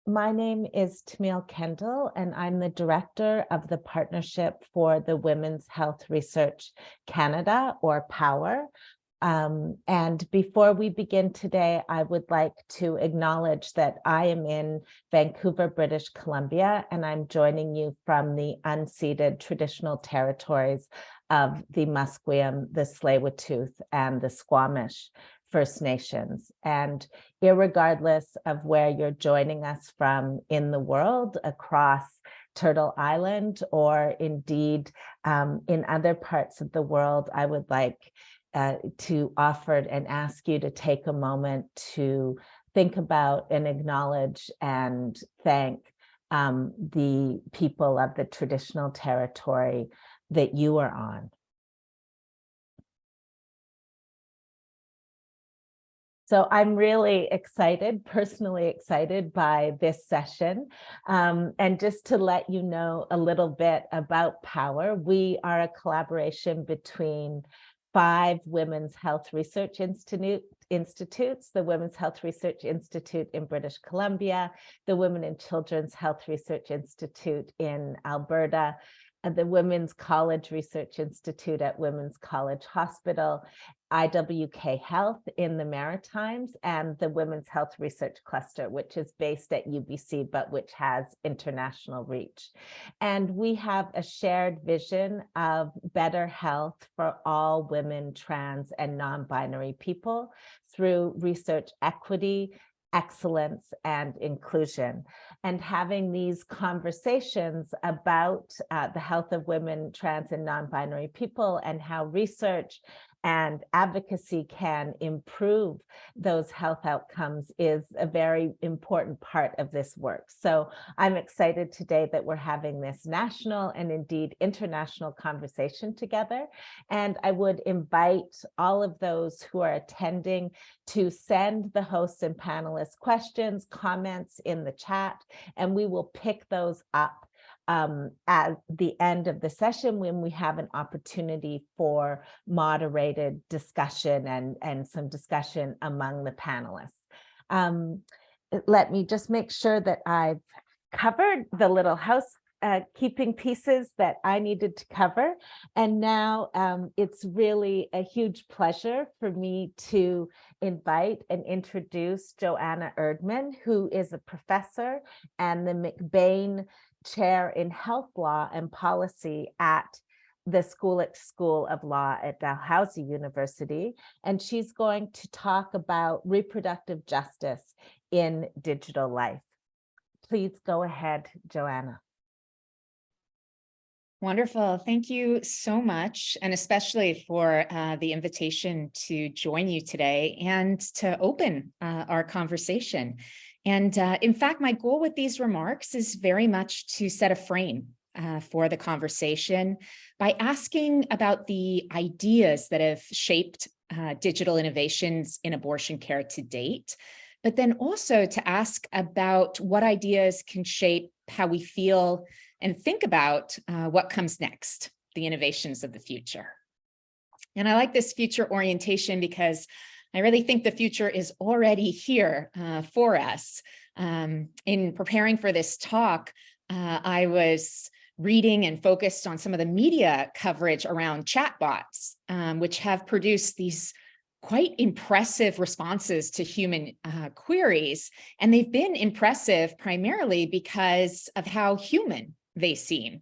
My name is Tamil Kendall, and I'm the director of the Partnership for the Women's Health Research Canada, or POWER. And before we begin today, I would like to acknowledge that I am in Vancouver, British Columbia, and I'm joining you from the unceded traditional territories of the Musqueam, the Tsleil-Waututh, and the Squamish First Nations. And irregardless of where you're joining us from in the world, across Turtle Island, or indeed in other parts of the world, I would like to offer and ask you to take a moment to think about and acknowledge and thank the people of the traditional territory that you are on. So I'm really excited, personally excited by this session. And just to let you know a little bit about POWER, we are a collaboration between 5 Women's Health Research Institutes, the Women's Health Research Institute in British Columbia, the Women and Children's Health Research Institute in Alberta, the Women's College Research Institute at Women's College Hospital, IWK Health in the Maritimes, and the Women's Health Research Cluster, which is based at UBC, but which has international reach. And we have a shared vision of better health for all women, trans, and non-binary people through research equity, excellence, and inclusion. And having these conversations about the health of women, trans, and non-binary people, and how research and advocacy can improve those health outcomes is a very important part of this work. So I'm excited today that we're having this national and indeed international conversation together. And I would invite all of those who are attending to send the hosts and panelists questions, comments in the chat, and we will pick those up at the end of the session when we have an opportunity for moderated discussion and some discussion among the panelists. Let me just make sure that I've covered the little housekeeping pieces that I needed to cover. And now it's really a huge pleasure for me to invite and introduce Joanna Erdman, who is a professor and the MacBain Chair in Health Law and Policy at the Schulich School of Law at Dalhousie University. And she's going to talk about reproductive justice in digital life. Please go ahead, Joanna. Wonderful. Thank you so much, and especially for the invitation to join you today and to open our conversation. And in fact, my goal with these remarks is very much to set a frame for the conversation by asking about the ideas that have shaped digital innovations in abortion care to date, but then also to ask about what ideas can shape how we feel and think about what comes next, the innovations of the future. And I like this future orientation because I really think the future is already here for us. In preparing for this talk, I was reading and focused on some of the media coverage around chatbots, which have produced these quite impressive responses to human queries. And they've been impressive primarily because of how human they seem.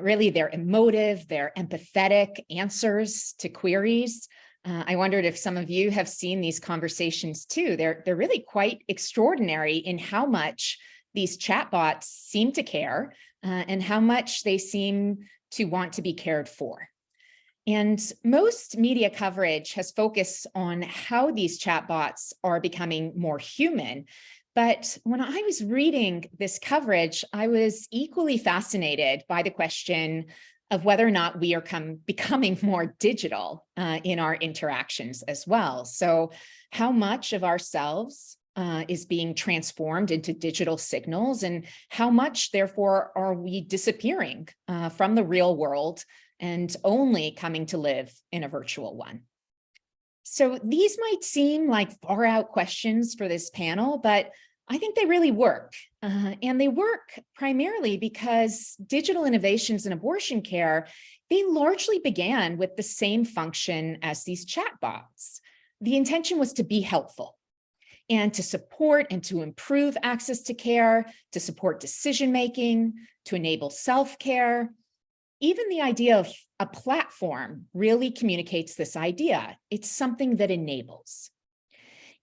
Really, they're emotive, they're empathetic answers to queries. I wondered if some of you have seen these conversations too. They're really quite extraordinary in how much these chatbots seem to care and how much they seem to want to be cared for. And most media coverage has focused on how these chatbots are becoming more human. But when I was reading this coverage, I was equally fascinated by the question of whether or not we are becoming more digital in our interactions as well. So how much of ourselves is being transformed into digital signals, and how much, therefore, are we disappearing from the real world and only coming to live in a virtual one? So these might seem like far out questions for this panel, but I think they really work. And they work primarily because digital innovations in abortion care, they largely began with the same function as these chatbots. The intention was to be helpful and to support and to improve access to care, to support decision-making, to enable self-care. Even the idea of a platform really communicates this idea. It's something that enables.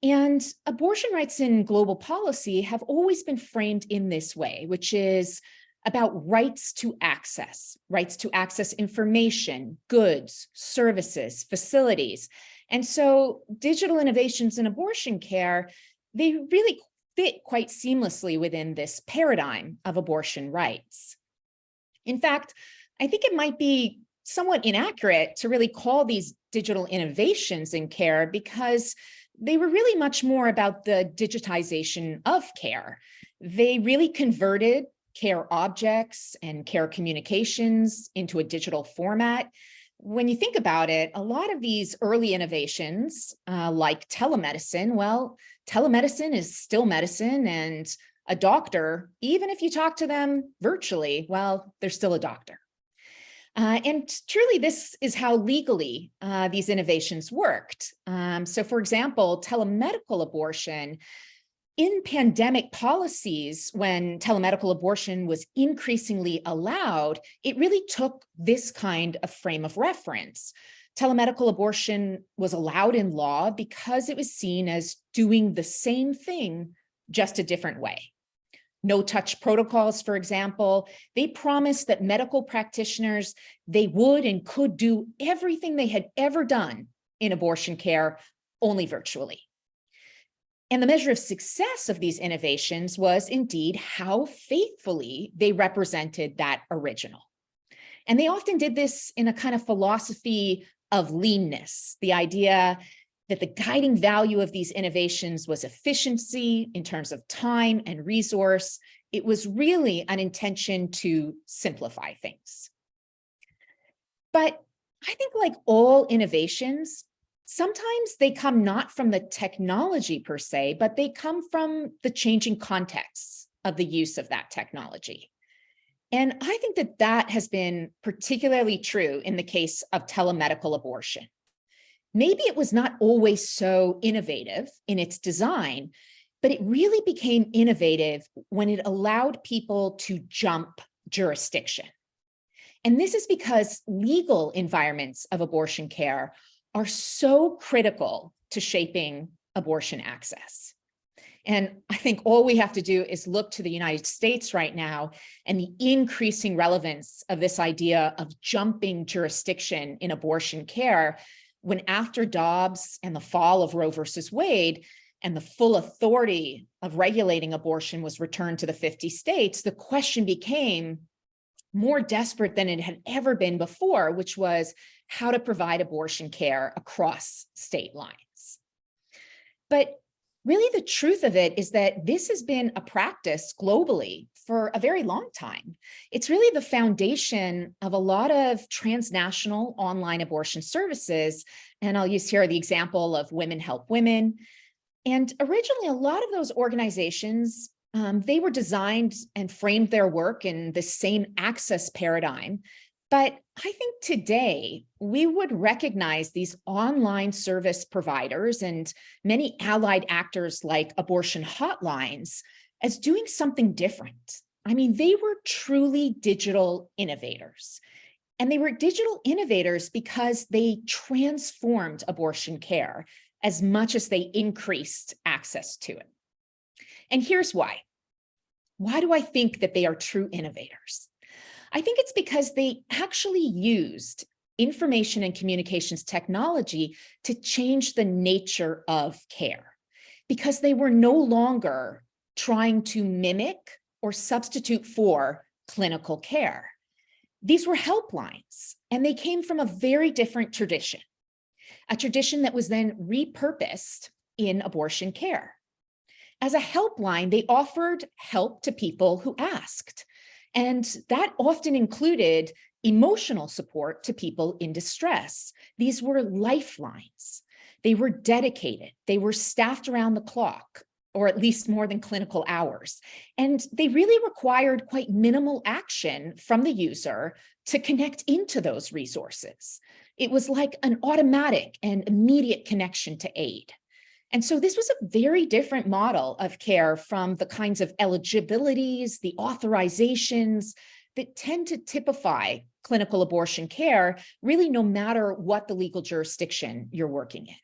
And abortion rights in global policy have always been framed in this way, which is about rights to access information, goods, services, facilities. And so digital innovations in abortion care, they really fit quite seamlessly within this paradigm of abortion rights. In fact, I think it might be somewhat inaccurate to really call these digital innovations in care because they were really much more about the digitization of care. They really converted care objects and care communications into a digital format. When you think about it, a lot of these early innovations, like telemedicine, well, telemedicine is still medicine, and a doctor, even if you talk to them virtually, well, they're still a doctor. And truly, this is how legally these innovations worked. So for example, telemedical abortion, in pandemic policies, when telemedical abortion was increasingly allowed, it really took this kind of frame of reference. Telemedical abortion was allowed in law because it was seen as doing the same thing, just a different way. No-touch protocols, for example, they promised that medical practitioners, they would and could do everything they had ever done in abortion care, only virtually. And the measure of success of these innovations was indeed how faithfully they represented that original. And they often did this in a kind of philosophy of leanness, the idea that the guiding value of these innovations was efficiency in terms of time and resource. It was really an intention to simplify things. But I think, like all innovations, sometimes they come not from the technology per se, but they come from the changing contexts of the use of that technology. And I think that that has been particularly true in the case of telemedical abortion. Maybe it was not always so innovative in its design, but it really became innovative when it allowed people to jump jurisdiction. And this is because legal environments of abortion care are so critical to shaping abortion access. And I think all we have to do is look to the United States right now and the increasing relevance of this idea of jumping jurisdiction in abortion care, when after Dobbs and the fall of Roe versus Wade and the full authority of regulating abortion was returned to the 50 states, the question became more desperate than it had ever been before, which was how to provide abortion care across state lines. But really, the truth of it is that this has been a practice globally for a very long time. It's really the foundation of a lot of transnational online abortion services. And I'll use here the example of Women Help Women. And originally, a lot of those organizations, they were designed and framed their work in the same access paradigm. But I think today we would recognize these online service providers and many allied actors like abortion hotlines as doing something different. I mean, they were truly digital innovators. And they were digital innovators because they transformed abortion care as much as they increased access to it. And here's why. Why do I think that they are true innovators? I think it's because they actually used information and communications technology to change the nature of care, because they were no longer trying to mimic or substitute for clinical care. These were helplines, and they came from a very different tradition, a tradition that was then repurposed in abortion care. As a helpline, they offered help to people who asked. And that often included emotional support to people in distress. These were lifelines. They were dedicated. They were staffed around the clock. or at least more than clinical hours. And they really required quite minimal action from the user to connect into those resources. It was like an automatic and immediate connection to aid. And so this was a very different model of care from the kinds of eligibilities, the authorizations that tend to typify clinical abortion care, really no matter what the legal jurisdiction you're working in.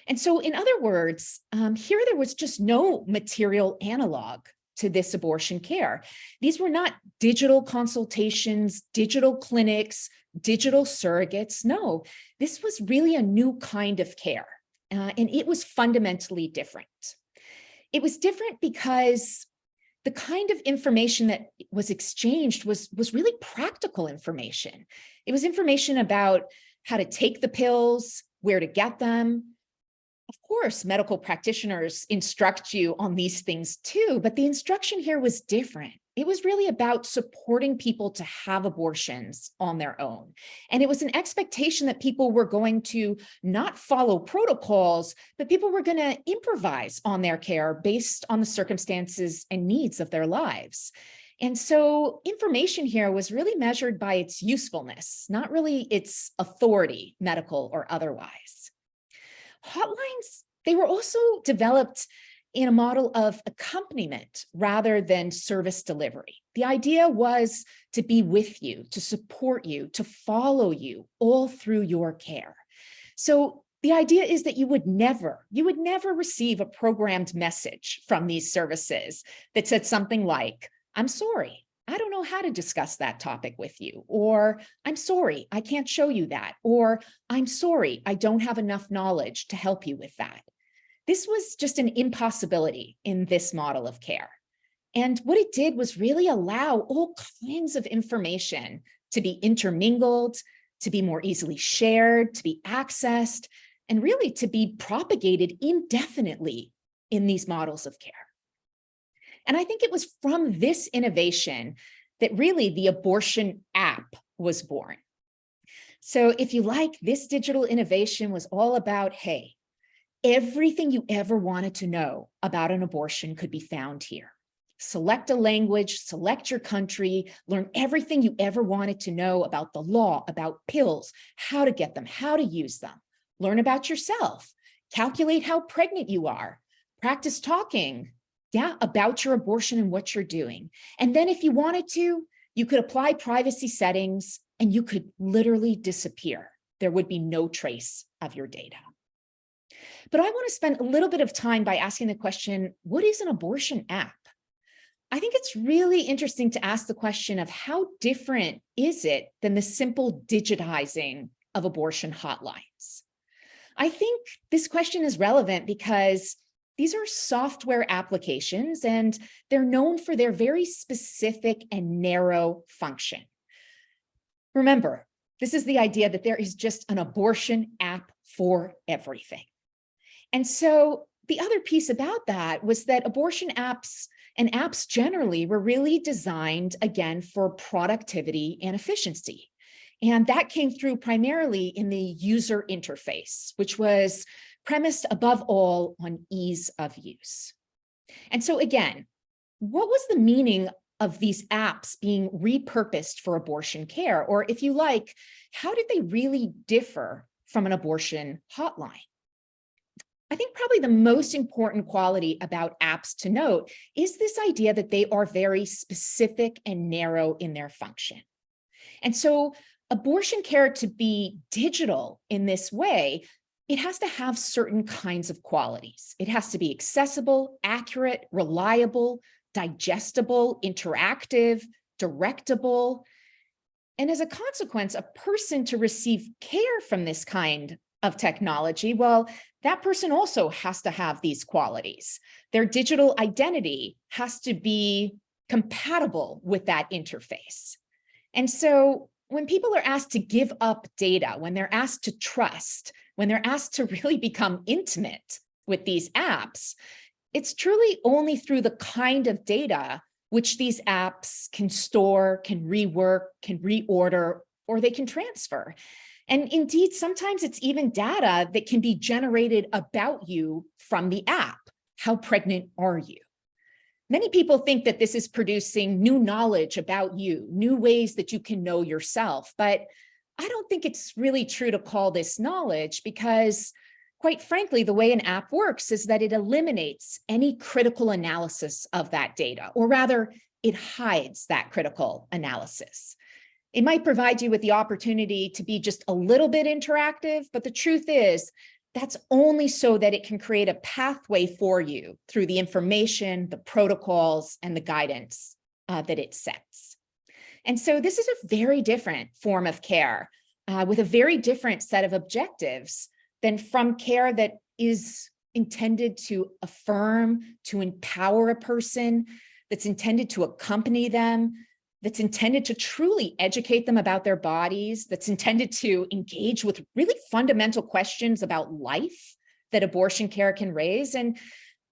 And so in other words, here there was just no material analog to this abortion care. These were not digital consultations, digital clinics, digital surrogates. No, this was really a new kind of care. And it was fundamentally different. It was different because the kind of information that was exchanged was really practical information. It was information about how to take the pills, where to get them. Of course, medical practitioners instruct you on these things too, but the instruction here was different. It was really about supporting people to have abortions on their own. And it was an expectation that people were going to not follow protocols, but people were going to improvise on their care based on the circumstances and needs of their lives. And so information here was really measured by its usefulness, not really its authority, medical or otherwise. Hotlines, they were also developed in a model of accompaniment rather than service delivery. The idea was to be with you, to support you, to follow you all through your care. So the idea is that you would never receive a programmed message from these services that said something like, "I'm sorry, I don't know how to discuss that topic with you," or "I'm sorry, I can't show you that," or "I'm sorry, I don't have enough knowledge to help you with that." This was just an impossibility in this model of care. And what it did was really allow all kinds of information to be intermingled, to be more easily shared, to be accessed, and really to be propagated indefinitely in these models of care. And I think it was from this innovation that really the abortion app was born. So if you like, this digital innovation was all about, hey, everything you ever wanted to know about an abortion could be found here. Select a language, select your country, learn everything you ever wanted to know about the law, about pills, how to get them, how to use them. Learn about yourself, calculate how pregnant you are, practice talking, about your abortion and what you're doing. And then if you wanted to, you could apply privacy settings and you could literally disappear. There would be no trace of your data. But I want to spend a little bit of time by asking the question, what is an abortion app? I think it's really interesting to ask the question of how different is it than the simple digitizing of abortion hotlines? I think this question is relevant because these are software applications and they're known for their very specific and narrow function. Remember, this is the idea that there is just an abortion app for everything. And so the other piece about that was that abortion apps and apps generally were really designed, again, for productivity and efficiency. And that came through primarily in the user interface, which was premised above all on ease of use. And so again, what was the meaning of these apps being repurposed for abortion care? Or if you like, how did they really differ from an abortion hotline? I think probably the most important quality about apps to note is this idea that they are very specific and narrow in their function. And so abortion care to be digital in this way, it has to have certain kinds of qualities. It has to be accessible, accurate, reliable, digestible, interactive, directable. And as a consequence, a person to receive care from this kind of technology, well, that person also has to have these qualities. Their digital identity has to be compatible with that interface. And so when people are asked to give up data, when they're asked to trust, when they're asked to really become intimate with these apps, it's truly only through the kind of data which these apps can store, can rework, can reorder, or they can transfer. And indeed, sometimes it's even data that can be generated about you from the app. how pregnant are you? Many people think that this is producing new knowledge about you, new ways that you can know yourself, but I don't think it's really true to call this knowledge because, quite frankly, the way an app works is that it eliminates any critical analysis of that data, or rather, it hides that critical analysis. It might provide you with the opportunity to be just a little bit interactive, but the truth is, that's only so that it can create a pathway for you through the information, the protocols, and the guidance that it sets. And so this is a very different form of care with a very different set of objectives than from care that is intended to affirm, to empower a person, that's intended to accompany them, that's intended to truly educate them about their bodies, that's intended to engage with really fundamental questions about life that abortion care can raise, and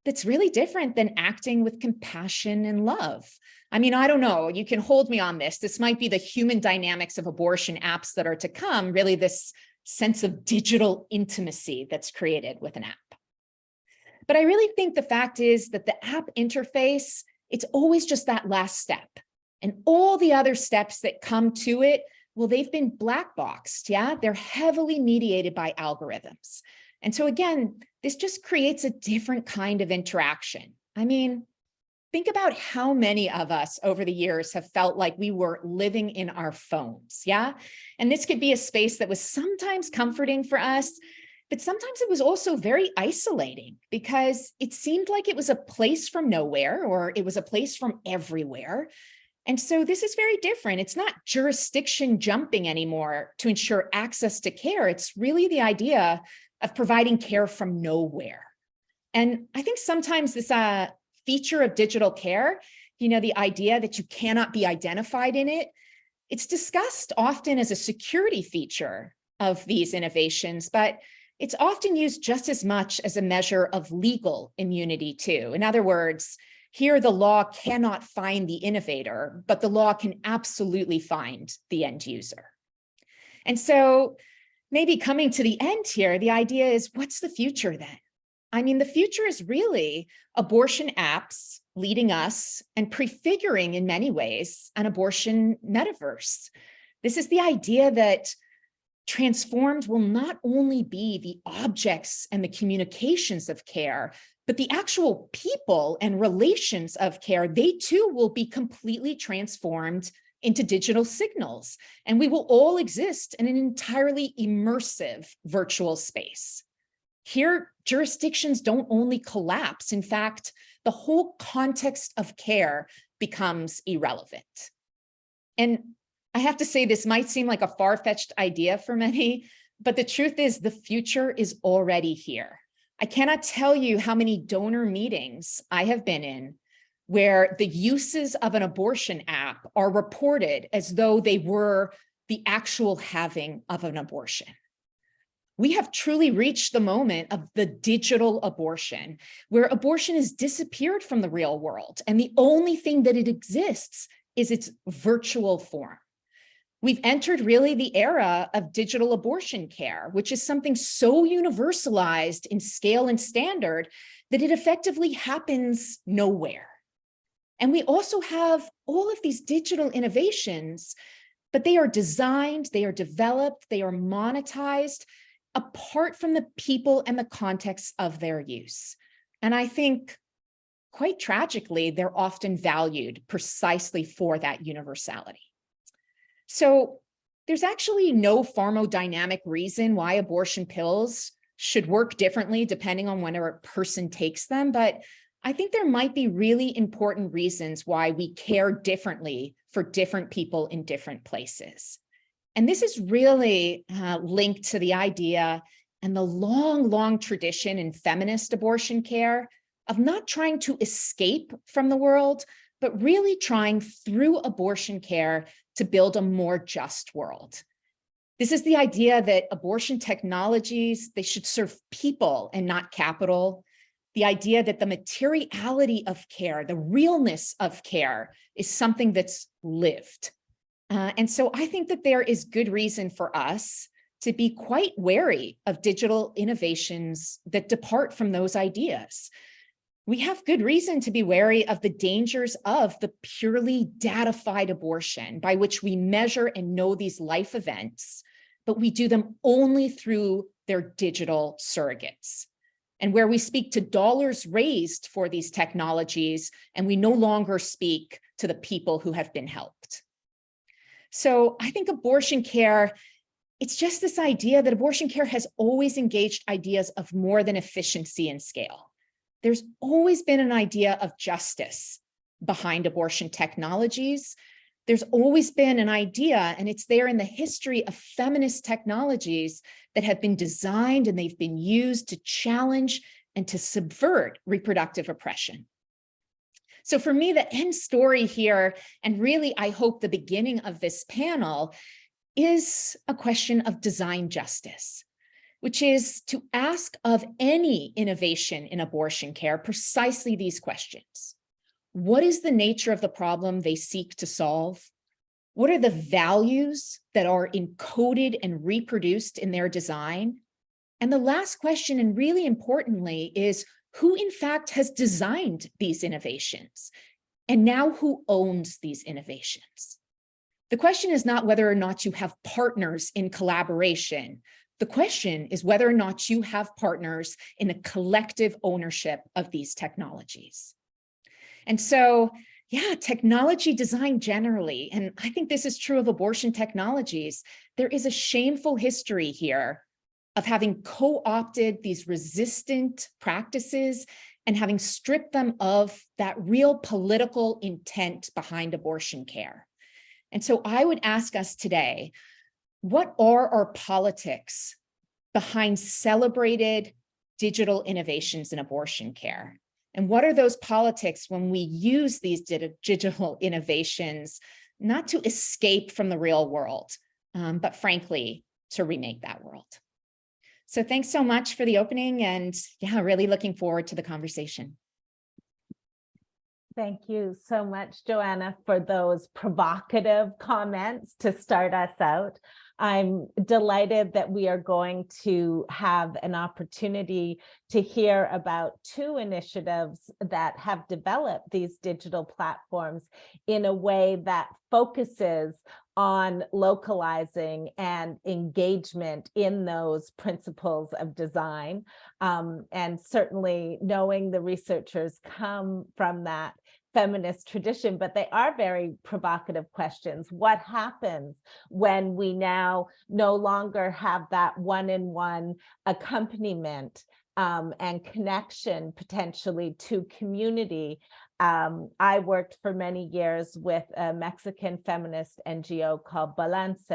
that's really different than acting with compassion and love. I mean, I don't know, you can hold me on this. This might be the human dynamics of abortion apps that are to come, really this sense of digital intimacy that's created with an app. But I really think the fact is that the app interface, it's always just that last step. And all the other steps that come to it, well, they've been black boxed, yeah? They're heavily mediated by algorithms. And so again, this just creates a different kind of interaction. I mean, think about how many of us over the years have felt like we were living in our phones, yeah? And this could be a space that was sometimes comforting for us, but sometimes it was also very isolating because it seemed like it was a place from nowhere or it was a place from everywhere. And so this is very different. It's not jurisdiction jumping anymore to ensure access to care. It's really the idea of providing care from nowhere. And I think sometimes this feature of digital care, you know, the idea that you cannot be identified in it, it's discussed often as a security feature of these innovations, but it's often used just as much as a measure of legal immunity too. In other words, here, the law cannot find the innovator, but the law can absolutely find the end user. And so maybe coming to the end here, the idea is, what's the future then? I mean, the future is really abortion apps leading us and prefiguring in many ways an abortion metaverse. This is the idea that transformed will not only be the objects and the communications of care, but the actual people and relations of care, they too will be completely transformed into digital signals. And we will all exist in an entirely immersive virtual space. Here, jurisdictions don't only collapse. In fact, the whole context of care becomes irrelevant. And I have to say, this might seem like a far-fetched idea for many, but the truth is the future is already here. I cannot tell you how many donor meetings I have been in where the uses of an abortion app are reported as though they were the actual having of an abortion. We have truly reached the moment of the digital abortion, where abortion has disappeared from the real world, and the only thing that it exists is its virtual form. We've entered really the era of digital abortion care, which is something so universalized in scale and standard that it effectively happens nowhere. And we also have all of these digital innovations, but they are designed, they are developed, they are monetized apart from the people and the context of their use. And I think, quite tragically, they're often valued precisely for that universality. So there's actually no pharmacodynamic reason why abortion pills should work differently depending on when a person takes them, but I think there might be really important reasons why we care differently for different people in different places. And this is really linked to the idea and the long, long tradition in feminist abortion care of not trying to escape from the world, but really trying through abortion care to build a more just world. This is the idea that abortion technologies, they should serve people and not capital. The idea that the materiality of care, the realness of care, is something that's lived. And so I think that there is good reason for us to be quite wary of digital innovations that depart from those ideas. we have good reason to be wary of the dangers of the purely datafied abortion, by which we measure and know these life events, but we do them only through their digital surrogates, and where we speak to dollars raised for these technologies, and we no longer speak to the people who have been helped. So I think abortion care, it's just this idea that abortion care has always engaged ideas of more than efficiency and scale. There's always been an idea of justice behind abortion technologies. There's always been an idea, and it's there in the history of feminist technologies that have been designed and they've been used to challenge and to subvert reproductive oppression. So for me, the end story here, and really I hope the beginning of this panel, is a question of design justice, which is to ask of any innovation in abortion care precisely these questions. What is the nature of the problem they seek to solve? What are the values that are encoded and reproduced in their design? And the last question, and really importantly, is who in fact has designed these innovations? And now who owns these innovations? The question is not whether or not you have partners in collaboration. The question is whether or not you have partners in the collective ownership of these technologies. And so, yeah, technology design generally, and I think this is true of abortion technologies, there is a shameful history here of having co-opted these resistant practices and having stripped them of that real political intent behind abortion care. And so I would ask us today, what are our politics behind celebrated digital innovations in abortion care? And what are those politics when we use these digital innovations, not to escape from the real world, but frankly, to remake that world? So thanks so much for the opening, and yeah, really looking forward to the conversation. Thank you so much, Joanna, for those provocative comments to start us out. I'm delighted that we are going to have an opportunity to hear about two initiatives that have developed these digital platforms in a way that focuses on localizing and engagement in those principles of design. And certainly knowing the researchers come from that feminist tradition, but they are very provocative questions. What happens when we now no longer have that one-on-one accompaniment and connection potentially to community? I worked for many years with a Mexican feminist NGO called Balance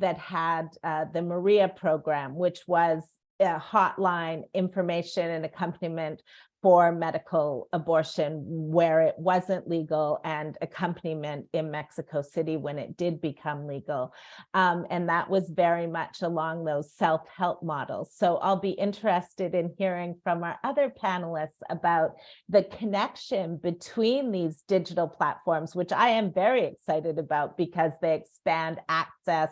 that had the Maria program, which was a hotline information and accompaniment for medical abortion where it wasn't legal, and accompaniment in Mexico City when it did become legal. And that was very much along those self-help models. So I'll be interested in hearing from our other panelists about the connection between these digital platforms, which I am very excited about because they expand access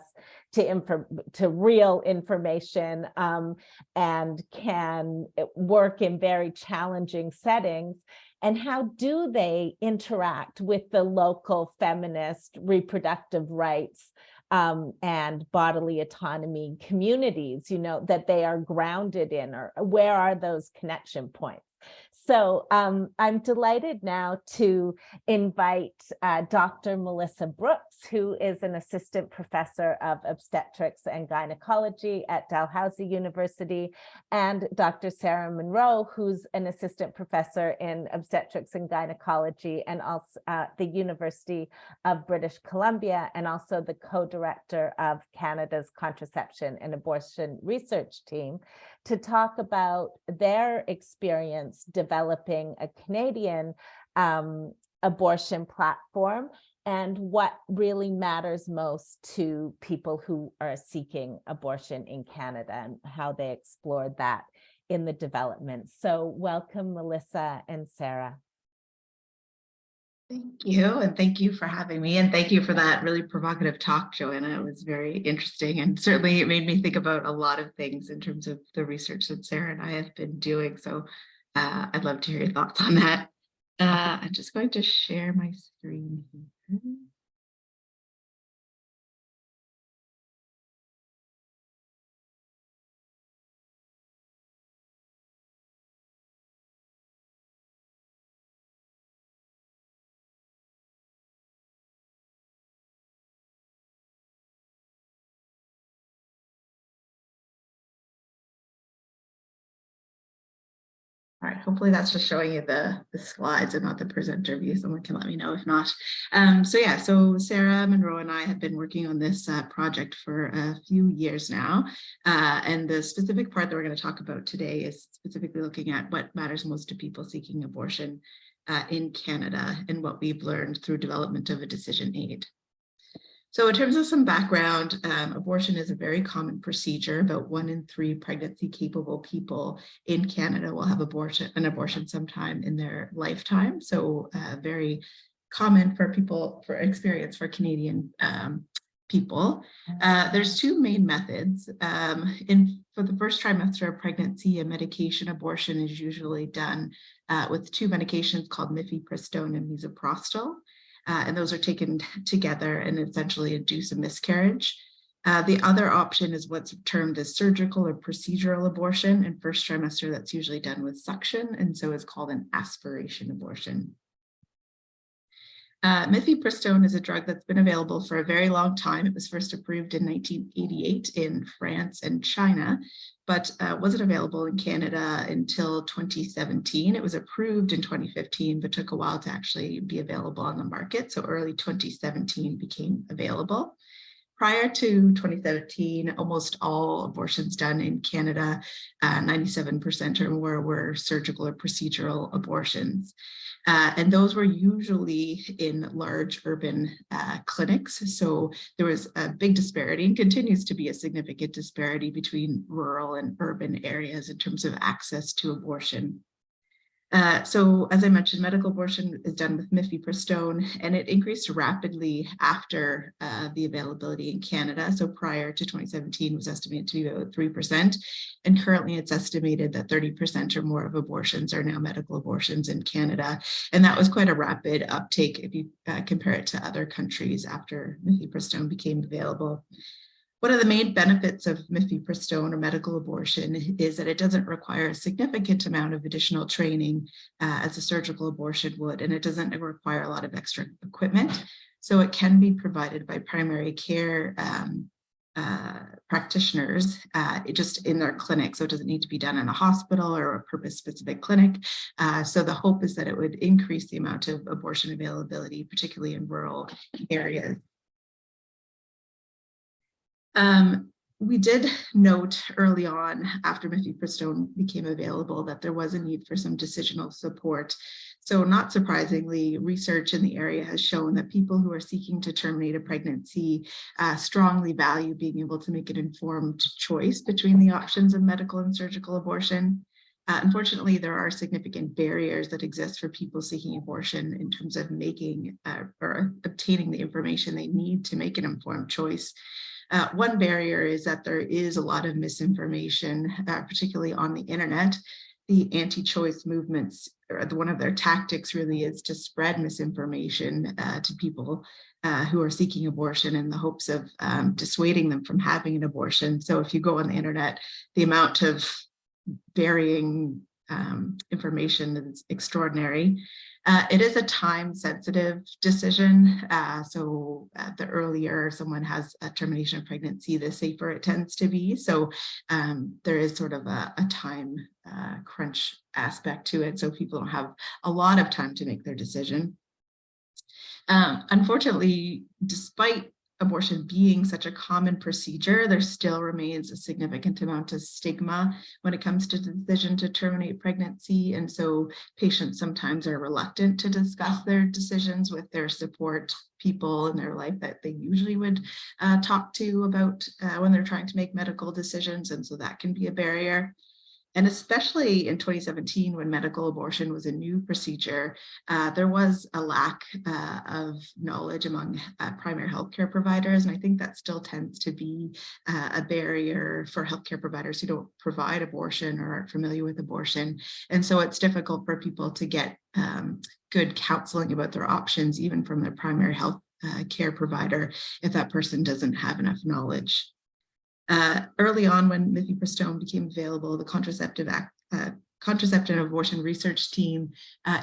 to real information and can work in very challenging settings. And how do they interact with the local feminist reproductive rights and bodily autonomy communities, you know, that they are grounded in, or where are those connection points? So I'm delighted now to invite Dr. Melissa Brooks, who is an assistant professor of obstetrics and gynecology at Dalhousie University, and Dr. Sarah Monroe, who's an assistant professor in obstetrics and gynecology and also at the University of British Columbia, and also the co-director of Canada's Contraception and Abortion Research Team, to talk about their experience developing a Canadian abortion platform and what really matters most to people who are seeking abortion in Canada and how they explored that in the development. So welcome, Melissa and Sarah. Thank you, and thank you for having me, and thank you for that really provocative talk, Joanna. It was very interesting, and certainly it made me think about a lot of things in terms of the research that Sarah and I have been doing. So I'd love to hear your thoughts on that. I'm just going to share my screen here. All right, hopefully that's just showing you the slides and not the presenter view. Someone can let me know if not. So Sarah, Monroe, and I have been working on this project for a few years now. And the specific part that we're going to talk about today is specifically looking at what matters most to people seeking abortion in Canada and what we've learned through development of a decision aid. So in terms of some background, abortion is a very common procedure. About 1 in 3 pregnancy-capable people in Canada will have an abortion sometime in their lifetime. So very common for experience for Canadian people. There's 2 main methods. For the first trimester of pregnancy, a medication abortion is usually done with 2 medications called mifepristone and misoprostol. And those are taken together and essentially induce a miscarriage. The other option is what's termed as surgical or procedural abortion. In first trimester, that's usually done with suction, and so it's called an aspiration abortion. Mifepristone is a drug that's been available for a very long time. It was first approved in 1988 in France and China, but wasn't available in Canada until 2017. It was approved in 2015, but took a while to actually be available on the market. So early 2017 became available. Prior to 2017, almost all abortions done in Canada, 97% or more, were surgical or procedural abortions. And those were usually in large urban clinics. So there was a big disparity and continues to be a significant disparity between rural and urban areas in terms of access to abortion. So as I mentioned, medical abortion is done with mifepristone, and it increased rapidly after the availability in Canada. So prior to 2017 was estimated to be about 3%. And currently it's estimated that 30% or more of abortions are now medical abortions in Canada. And that was quite a rapid uptake if you compare it to other countries after mifepristone became available. One of the main benefits of mifepristone or medical abortion is that it doesn't require a significant amount of additional training as a surgical abortion would, and it doesn't require a lot of extra equipment. So it can be provided by primary care practitioners just in their clinic. So it doesn't need to be done in a hospital or a purpose-specific clinic. So the hope is that it would increase the amount of abortion availability, particularly in rural areas. We did note early on after mifepristone became available that there was a need for some decisional support. So not surprisingly, research in the area has shown that people who are seeking to terminate a pregnancy strongly value being able to make an informed choice between the options of medical and surgical abortion. Unfortunately, there are significant barriers that exist for people seeking abortion in terms of making or obtaining the information they need to make an informed choice. One barrier is that there is a lot of misinformation, particularly on the internet. The anti-choice movements, one of their tactics really is to spread misinformation to people who are seeking abortion in the hopes of dissuading them from having an abortion. So if you go on the internet, the amount of varying information is extraordinary. It is a time-sensitive decision. So the earlier someone has a termination of pregnancy, the safer it tends to be. So there is sort of a time crunch aspect to it. So people don't have a lot of time to make their decision. Unfortunately, despite abortion being such a common procedure, there still remains a significant amount of stigma when it comes to the decision to terminate pregnancy. And so patients sometimes are reluctant to discuss their decisions with their support people in their life that they usually would talk to about when they're trying to make medical decisions. And so that can be a barrier. And especially in 2017, when medical abortion was a new procedure, there was a lack of knowledge among primary healthcare providers. And I think that still tends to be a barrier for healthcare providers who don't provide abortion or aren't familiar with abortion. And so it's difficult for people to get good counseling about their options, even from their primary health care provider, if that person doesn't have enough knowledge. Early on, when mifepristone became available, the Contraceptive and Abortion Research Team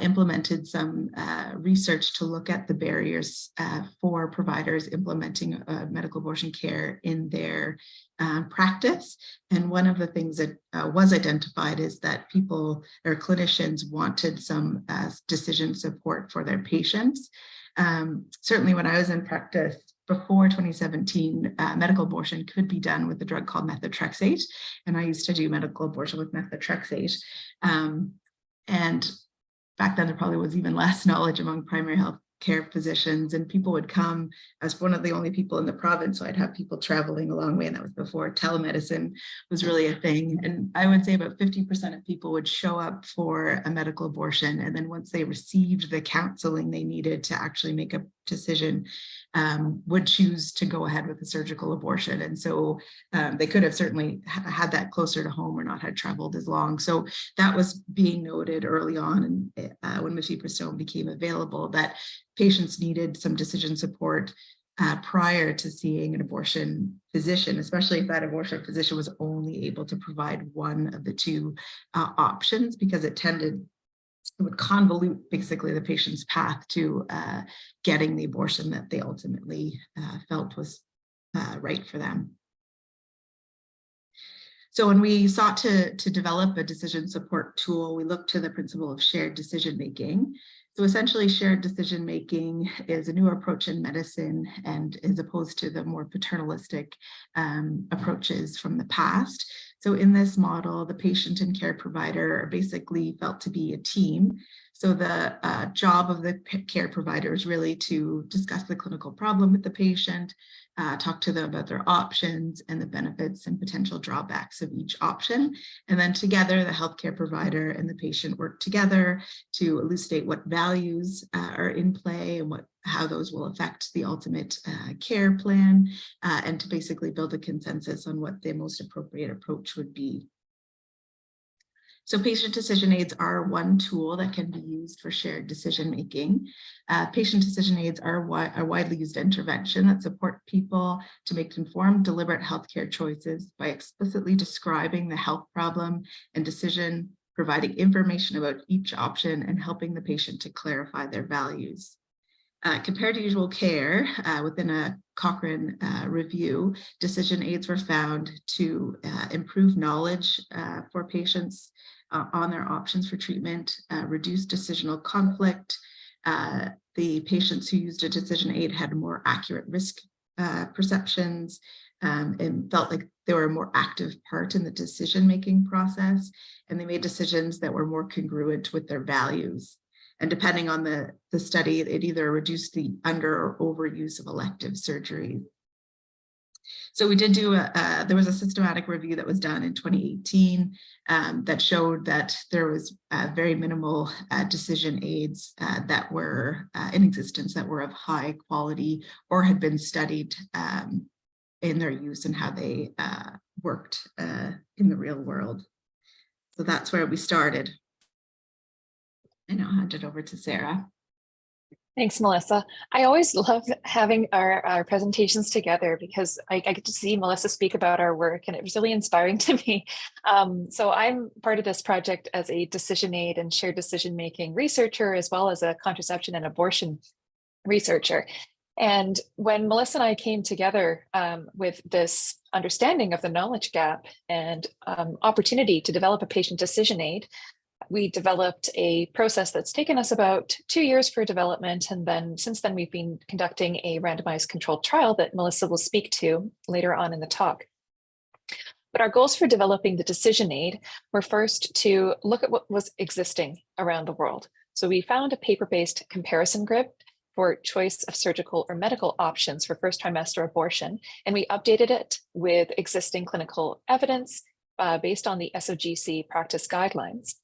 implemented some research to look at the barriers for providers implementing medical abortion care in their practice. And one of the things that was identified is that people or clinicians wanted some decision support for their patients. Certainly when I was in practice, before 2017, medical abortion could be done with a drug called methotrexate. And I used to do medical abortion with methotrexate. And back then, there probably was even less knowledge among primary health care physicians, and people would come as one of the only people in the province. So I'd have people traveling a long way, and that was before telemedicine was really a thing. And I would say about 50% of people would show up for a medical abortion. And then once they received the counseling they needed to actually make a decision, would choose to go ahead with a surgical abortion. And so they could have certainly had that closer to home or not had traveled as long. So that was being noted early on, and when mifepristone became available, that patients needed some decision support prior to seeing an abortion physician, especially if that abortion physician was only able to provide one of the two options, because it would convolute basically the patient's path to getting the abortion that they ultimately felt was right for them. So when we sought to develop a decision support tool, we looked to the principle of shared decision making. So essentially, shared decision making is a new approach in medicine, and as opposed to the more paternalistic approaches from the past. So in this model, the patient and care provider are basically felt to be a team. So the job of the care provider is really to discuss the clinical problem with the patient, talk to them about their options and the benefits and potential drawbacks of each option. And then together, the healthcare provider and the patient work together to elucidate what values are in play and how those will affect the ultimate care plan, and to basically build a consensus on what the most appropriate approach would be. So patient decision aids are one tool that can be used for shared decision making. Patient decision aids are a widely used intervention that support people to make informed, deliberate healthcare choices by explicitly describing the health problem and decision, providing information about each option, and helping the patient to clarify their values. Compared to usual care, within a Cochrane review, decision aids were found to improve knowledge for patients on their options for treatment, reduce decisional conflict. The patients who used a decision aid had more accurate risk perceptions and felt like they were a more active part in the decision-making process, and they made decisions that were more congruent with their values. And depending on the study, it either reduced the under or overuse of elective surgery. So we did do there was a systematic review that was done in 2018 that showed that there was very minimal decision aids that were in existence that were of high quality or had been studied in their use and how they worked in the real world. So that's where we started. And I'll hand it over to Sarah. Thanks, Melissa. I always love having our presentations together because I get to see Melissa speak about our work, and it was really inspiring to me. So I'm part of this project as a decision aid and shared decision-making researcher, as well as a contraception and abortion researcher. And when Melissa and I came together with this understanding of the knowledge gap and opportunity to develop a patient decision aid, we developed a process that's taken us about 2 years for development. And then since then, we've been conducting a randomized controlled trial that Melissa will speak to later on in the talk. But our goals for developing the decision aid were first to look at what was existing around the world. So we found a paper-based comparison grid for choice of surgical or medical options for first trimester abortion, and we updated it with existing clinical evidence, based on the SOGC practice guidelines.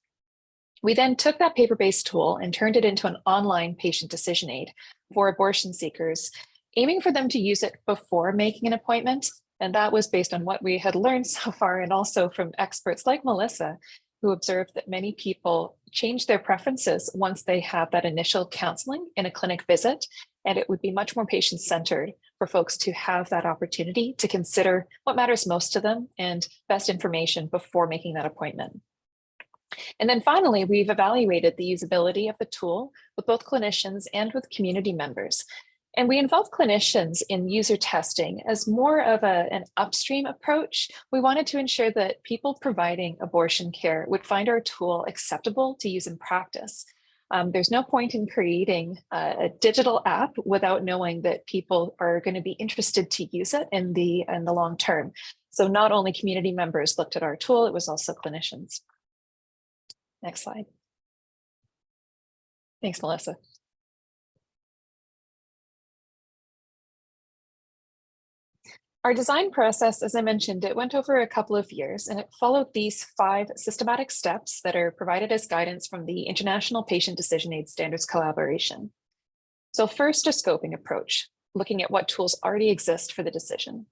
We then took that paper-based tool and turned it into an online patient decision aid for abortion seekers, aiming for them to use it before making an appointment. And that was based on what we had learned so far, and also from experts like Melissa, who observed that many people change their preferences once they have that initial counseling in a clinic visit. And it would be much more patient-centered for folks to have that opportunity to consider what matters most to them and best information before making that appointment. And then finally, we've evaluated the usability of the tool with both clinicians and with community members. And we involve clinicians in user testing as more of an upstream approach. We wanted to ensure that people providing abortion care would find our tool acceptable to use in practice. There's no point in creating a digital app without knowing that people are going to be interested to use it in the long term. So not only community members looked at our tool, it was also clinicians. Next slide. Thanks, Melissa. Our design process, as I mentioned, it went over a couple of years, and it followed these 5 systematic steps that are provided as guidance from the International Patient Decision Aid Standards Collaboration. So first, a scoping approach, looking at what tools already exist for the decision.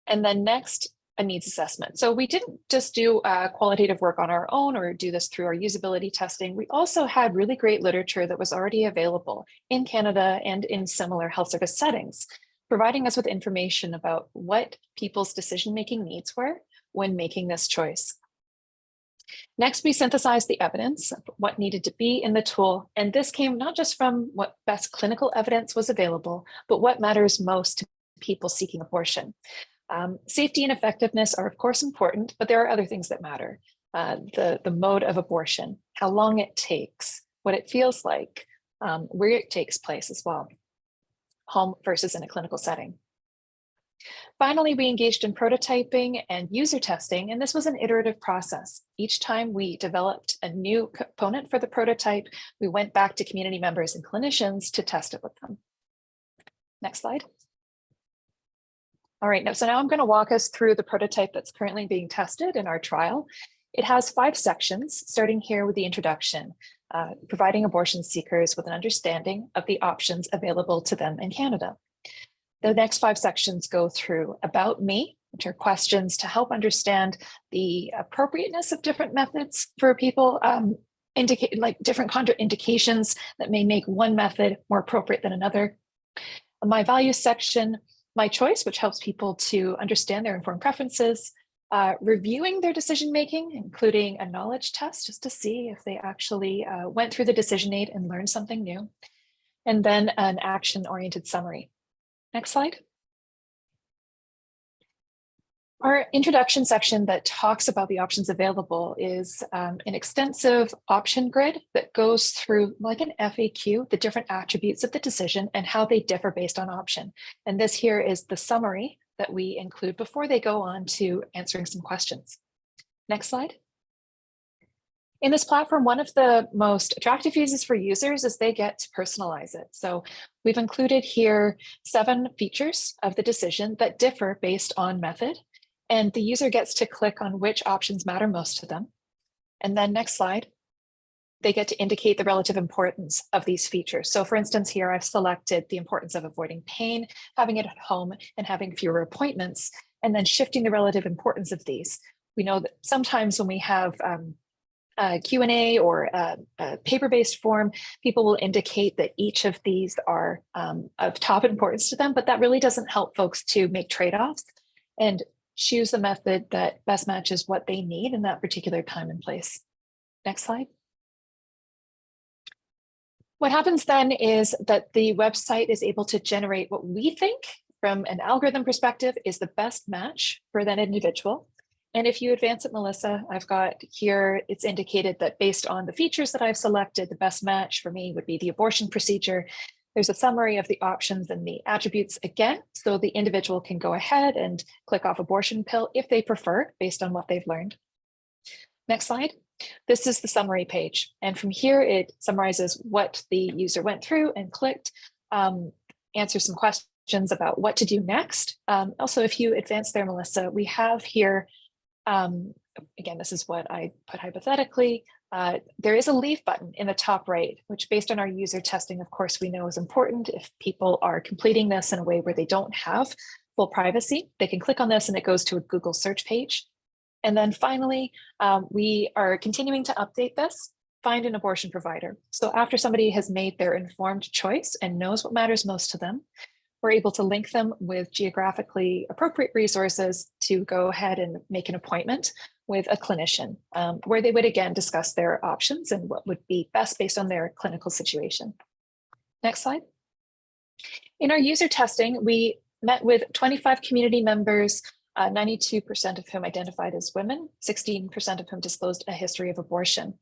And then next, a needs assessment. So we didn't just do qualitative work on our own or do this through our usability testing. We also had really great literature that was already available in Canada and in similar health service settings, providing us with information about what people's decision-making needs were when making this choice. Next, we synthesized the evidence of what needed to be in the tool. And this came not just from what best clinical evidence was available, but what matters most to people seeking abortion. Safety and effectiveness are of course important, but there are other things that matter. The mode of abortion, how long it takes, what it feels like, where it takes place as well, home versus in a clinical setting. Finally, we engaged in prototyping and user testing, and this was an iterative process. Each time we developed a new component for the prototype, we went back to community members and clinicians to test it with them. Next slide. All right, so now I'm going to walk us through the prototype that's currently being tested in our trial. It has 5 sections, starting here with the introduction, providing abortion seekers with an understanding of the options available to them in Canada. The next 5 sections go through about me, which are questions to help understand the appropriateness of different methods for people, indicate like different contraindications that may make one method more appropriate than another. My values section, my choice, which helps people to understand their informed preferences, reviewing their decision-making, including a knowledge test, just to see if they actually went through the decision aid and learned something new, and then an action-oriented summary. Next slide. Our introduction section that talks about the options available is an extensive option grid that goes through, like an FAQ, the different attributes of the decision and how they differ based on option. And this here is the summary that we include before they go on to answering some questions. Next slide. In this platform, one of the most attractive uses for users is they get to personalize it. So we've included here 7 features of the decision that differ based on method. And the user gets to click on which options matter most to them. And then next slide, they get to indicate the relative importance of these features. So for instance, here I've selected the importance of avoiding pain, having it at home, and having fewer appointments, and then shifting the relative importance of these. We know that sometimes when we have a Q&A or a paper-based form, people will indicate that each of these are of top importance to them, but that really doesn't help folks to make trade-offs and choose the method that best matches what they need in that particular time and place. Next slide. What happens then is that the website is able to generate what we think from an algorithm perspective is the best match for that individual. And if you advance it, Melissa, I've got here, it's indicated that based on the features that I've selected, the best match for me would be the abortion procedure. There's a summary of the options and the attributes again, so the individual can go ahead and click off abortion pill if they prefer, based on what they've learned. Next slide. This is the summary page. And from here, it summarizes what the user went through and clicked, answers some questions about what to do next. Also, if you advance there, Melissa, we have here again, this is what I put hypothetically, there is a leave button in the top right, which based on our user testing, of course, we know is important. If people are completing this in a way where they don't have full privacy, they can click on this and it goes to a Google search page. And then finally, we are continuing to update this, find an abortion provider. So after somebody has made their informed choice and knows what matters most to them, we're able to link them with geographically appropriate resources to go ahead and make an appointment with a clinician, where they would again discuss their options and what would be best based on their clinical situation. Next slide. In our user testing, we met with 25 community members, 92% of whom identified as women, 16% of whom disclosed a history of abortion.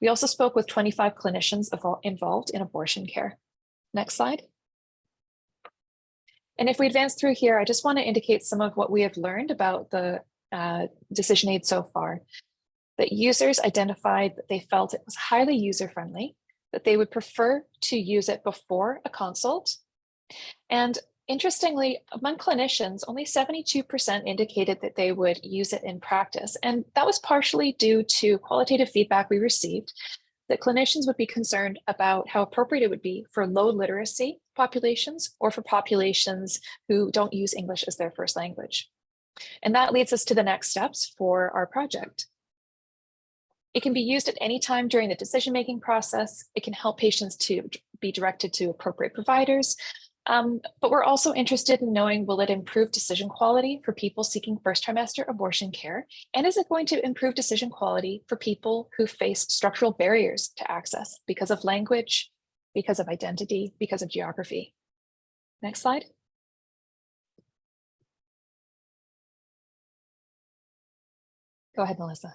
We also spoke with 25 clinicians involved in abortion care. Next slide. And if we advance through here, I just want to indicate some of what we have learned about the decision aid so far. That users identified that they felt it was highly user-friendly, that they would prefer to use it before a consult. And interestingly, among clinicians, only 72% indicated that they would use it in practice. And that was partially due to qualitative feedback we received that clinicians would be concerned about how appropriate it would be for low literacy populations or for populations who don't use English as their first language. And that leads us to the next steps for our project. It can be used at any time during the decision-making process. It can help patients to be directed to appropriate providers. But we're also interested in knowing, will it improve decision quality for people seeking first trimester abortion care? And is it going to improve decision quality for people who face structural barriers to access because of language, because of identity, because of geography? Next slide. Go ahead, Melissa.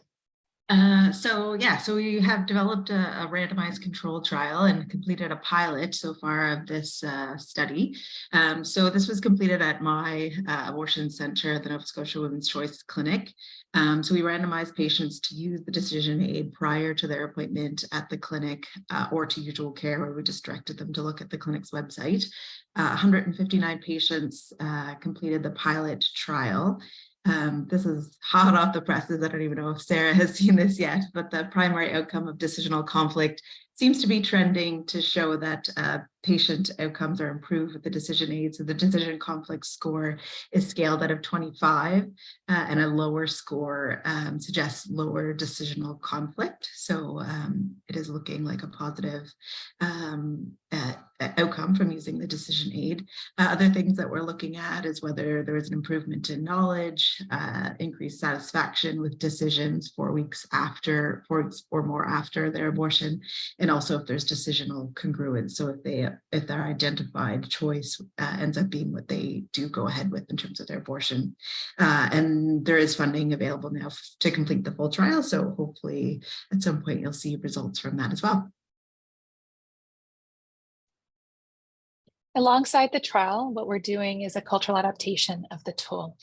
So we have developed a randomized control trial and completed a pilot so far of this study. So this was completed at my abortion center, the Nova Scotia Women's Choice Clinic. So we randomized patients to use the decision aid prior to their appointment at the clinic or to usual care, where we just directed them to look at the clinic's website. 159 patients completed the pilot trial. This is hot off the presses. I don't even know if Sarah has seen this yet, but the primary outcome of decisional conflict seems to be trending to show that patient outcomes are improved with the decision aid. So the decision conflict score is scaled out of 25, and a lower score suggests lower decisional conflict. So it is looking like a positive outcome from using the decision aid. Other things that we're looking at is whether there is an improvement in knowledge, increased satisfaction with decisions 4 weeks or more after their abortion, and also if there's decisional congruence. So if their identified choice ends up being what they do go ahead with in terms of their abortion. And there is funding available now to complete the full trial. So hopefully at some point you'll see results from that as well. Alongside the trial, what we're doing is a cultural adaptation of the tool.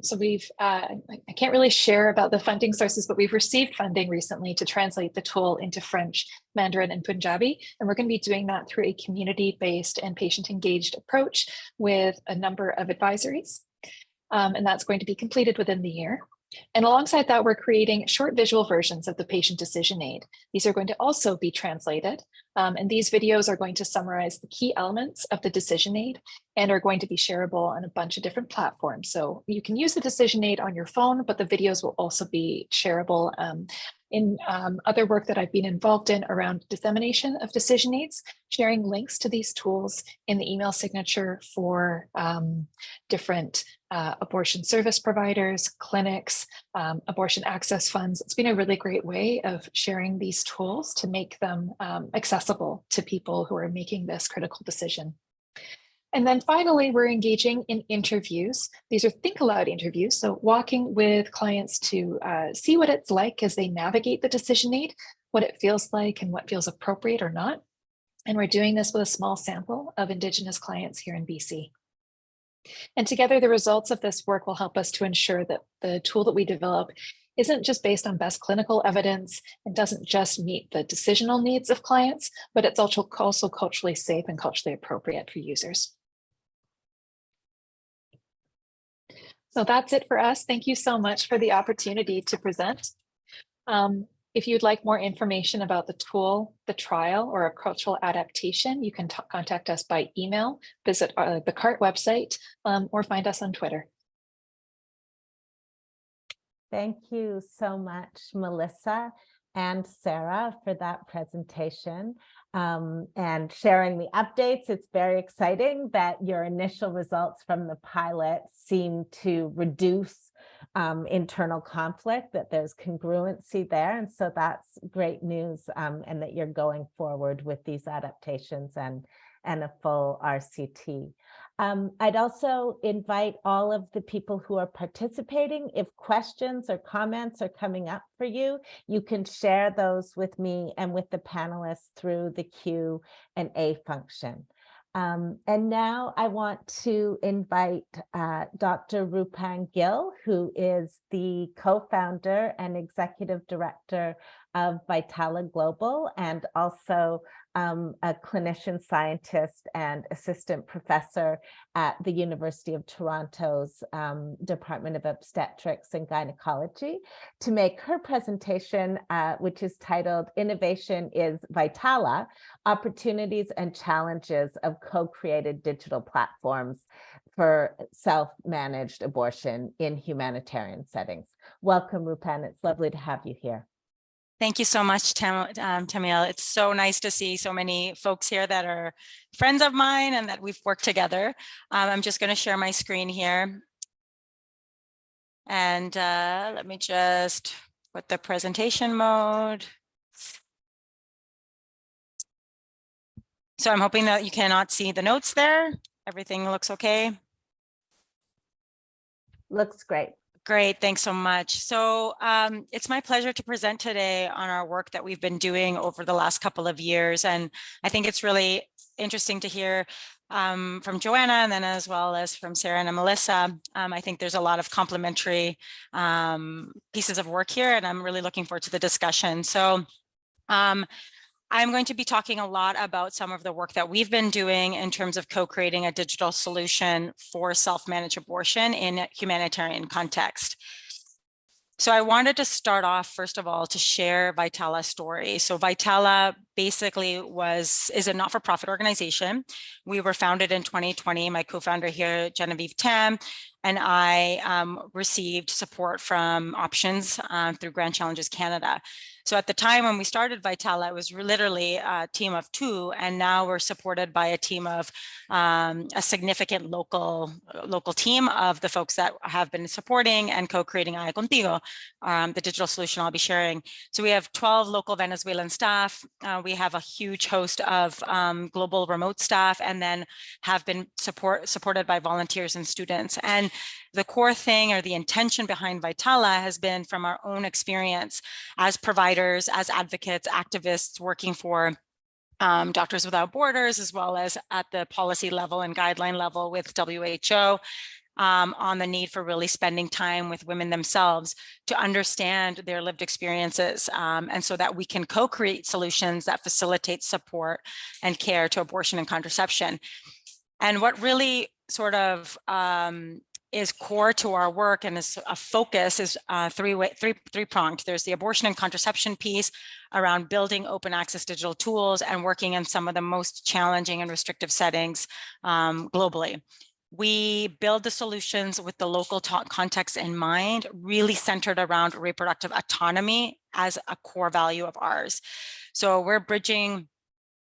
So I can't really share about the funding sources, but we've received funding recently to translate the tool into French, Mandarin, and Punjabi. And we're going to be doing that through a community-based and patient-engaged approach with a number of advisories. And that's going to be completed within the year. And alongside that, we're creating short visual versions of the patient decision aid. These are going to also be translated. And these videos are going to summarize the key elements of the decision aid and are going to be shareable on a bunch of different platforms. So you can use the decision aid on your phone, but the videos will also be shareable in other work that I've been involved in around dissemination of decision aids, sharing links to these tools in the email signature for different abortion service providers, clinics, abortion access funds. It's been a really great way of sharing these tools to make them accessible to people who are making this critical decision. And then finally, we're engaging in interviews. These are think aloud interviews. So walking with clients to see what it's like as they navigate the decision aid, what it feels like and what feels appropriate or not. And we're doing this with a small sample of Indigenous clients here in BC. And together, the results of this work will help us to ensure that the tool that we develop isn't just based on best clinical evidence and doesn't just meet the decisional needs of clients, but it's also culturally safe and culturally appropriate for users. So that's it for us. Thank you so much for the opportunity to present. If you'd like more information about the tool, the trial, or a cultural adaptation, you can contact us by email, visit the CART website, or find us on Twitter. Thank you so much, Melissa and Sarah, for that presentation and sharing the updates. It's very exciting that your initial results from the pilot seem to reduce internal conflict, that there's congruency there. And so that's great news, and that you're going forward with these adaptations and a full RCT. I'd also invite all of the people who are participating, if questions or comments are coming up for you, you can share those with me and with the panelists through the Q&A function. And now I want to invite Dr. Rupang Gill, who is the co-founder and executive director of Vitala Global, and also a clinician scientist and assistant professor at the University of Toronto's Department of Obstetrics and Gynecology, to make her presentation, which is titled Innovation is Vitala, Opportunities and Challenges of Co-Created Digital Platforms for Self-Managed Abortion in Humanitarian Settings. Welcome, Rupang. It's lovely to have you here. Thank you so much, Tamiel. It's so nice to see so many folks here that are friends of mine and that we've worked together. I'm just going to share my screen here. And let me just put the presentation mode. So I'm hoping that you cannot see the notes there. Everything looks okay. Looks great. Great, thanks so much. So it's my pleasure to present today on our work that we've been doing over the last couple of years. And I think it's really interesting to hear from Joanna, and then as well as from Sarah and Melissa. I think there's a lot of complementary pieces of work here, and I'm really looking forward to the discussion. So I'm going to be talking a lot about some of the work that we've been doing in terms of co-creating a digital solution for self-managed abortion in a humanitarian context. So I wanted to start off, first of all, to share Vitala's story. So Vitala basically is a not-for-profit organization. We were founded in 2020. My co-founder here, Genevieve Tam, and I received support from Options through Grand Challenges Canada. So at the time when we started Vitala, it was literally a team of 2, and now we're supported by a team of a significant local team of the folks that have been supporting and co-creating Ay Contigo, the digital solution I'll be sharing. So we have 12 local Venezuelan staff. We have a huge host of global remote staff, and then have been supported by volunteers and students. And the core thing, or the intention behind Vitala, has been from our own experience as providers, as advocates, activists working for Doctors Without Borders, as well as at the policy level and guideline level with WHO, on the need for really spending time with women themselves to understand their lived experiences, and so that we can co-create solutions that facilitate support and care to abortion and contraception. And what really sort of is core to our work and is a focus is three-pronged. There's the abortion and contraception piece around building open access digital tools and working in some of the most challenging and restrictive settings globally. We build the solutions with the local context in mind, really centered around reproductive autonomy as a core value of ours. So we're bridging,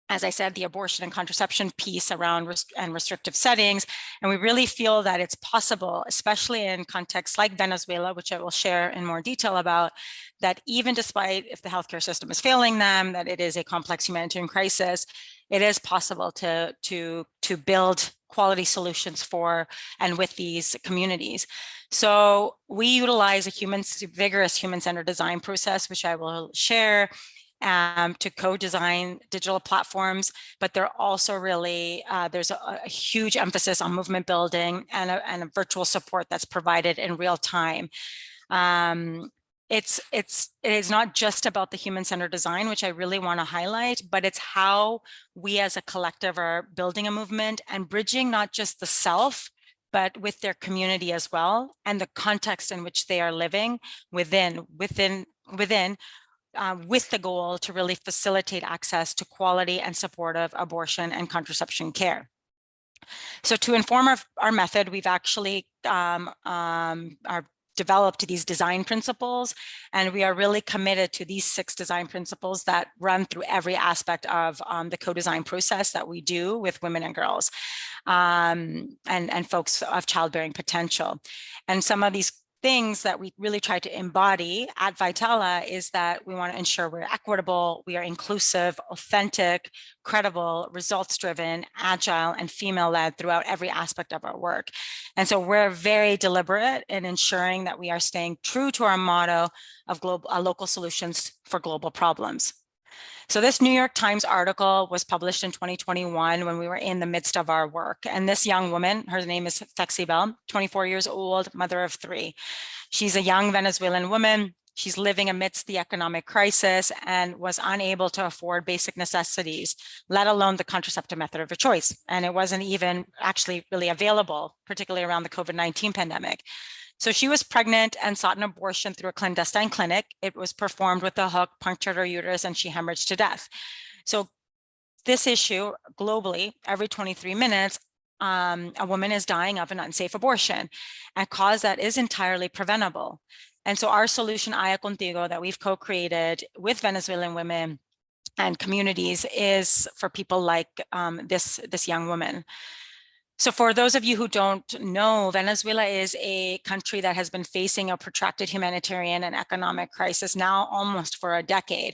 as I said, the abortion and contraception piece around restrictive settings. And we really feel that it's possible, especially in contexts like Venezuela, which I will share in more detail about, that even despite if the healthcare system is failing them, that it is a complex humanitarian crisis, it is possible to build quality solutions for and with these communities. So we utilize a vigorous human-centered design process, which I will share, to co-design digital platforms, but they're also really, there's a huge emphasis on movement building and a virtual support that's provided in real time. It is not just about the human-centered design, which I really want to highlight, but it's how we as a collective are building a movement and bridging not just the self, but with their community as well, and the context in which they are living within, with the goal to really facilitate access to quality and supportive abortion and contraception care. So to inform our method, we've actually developed these design principles, and we are really committed to these 6 design principles that run through every aspect of the co-design process that we do with women and girls and folks of childbearing potential. And some of these things that we really try to embody at Vitella is that we want to ensure we're equitable, we are inclusive, authentic, credible, results-driven, agile, and female-led throughout every aspect of our work. And so we're very deliberate in ensuring that we are staying true to our motto of local solutions for global problems. So this New York Times article was published in 2021 when we were in the midst of our work. And this young woman, her name is Fexibel, 24 years old, mother of 3. She's a young Venezuelan woman. She's living amidst the economic crisis and was unable to afford basic necessities, let alone the contraceptive method of her choice. And it wasn't even actually really available, particularly around the COVID-19 pandemic. So she was pregnant and sought an abortion through a clandestine clinic. It was performed with a hook, punctured her uterus, and she hemorrhaged to death. So this issue globally, every 23 minutes, a woman is dying of an unsafe abortion, a cause that is entirely preventable. And so our solution, Aya Contigo, that we've co-created with Venezuelan women and communities is for people like this young woman. So for those of you who don't know, Venezuela is a country that has been facing a protracted humanitarian and economic crisis now almost for a decade.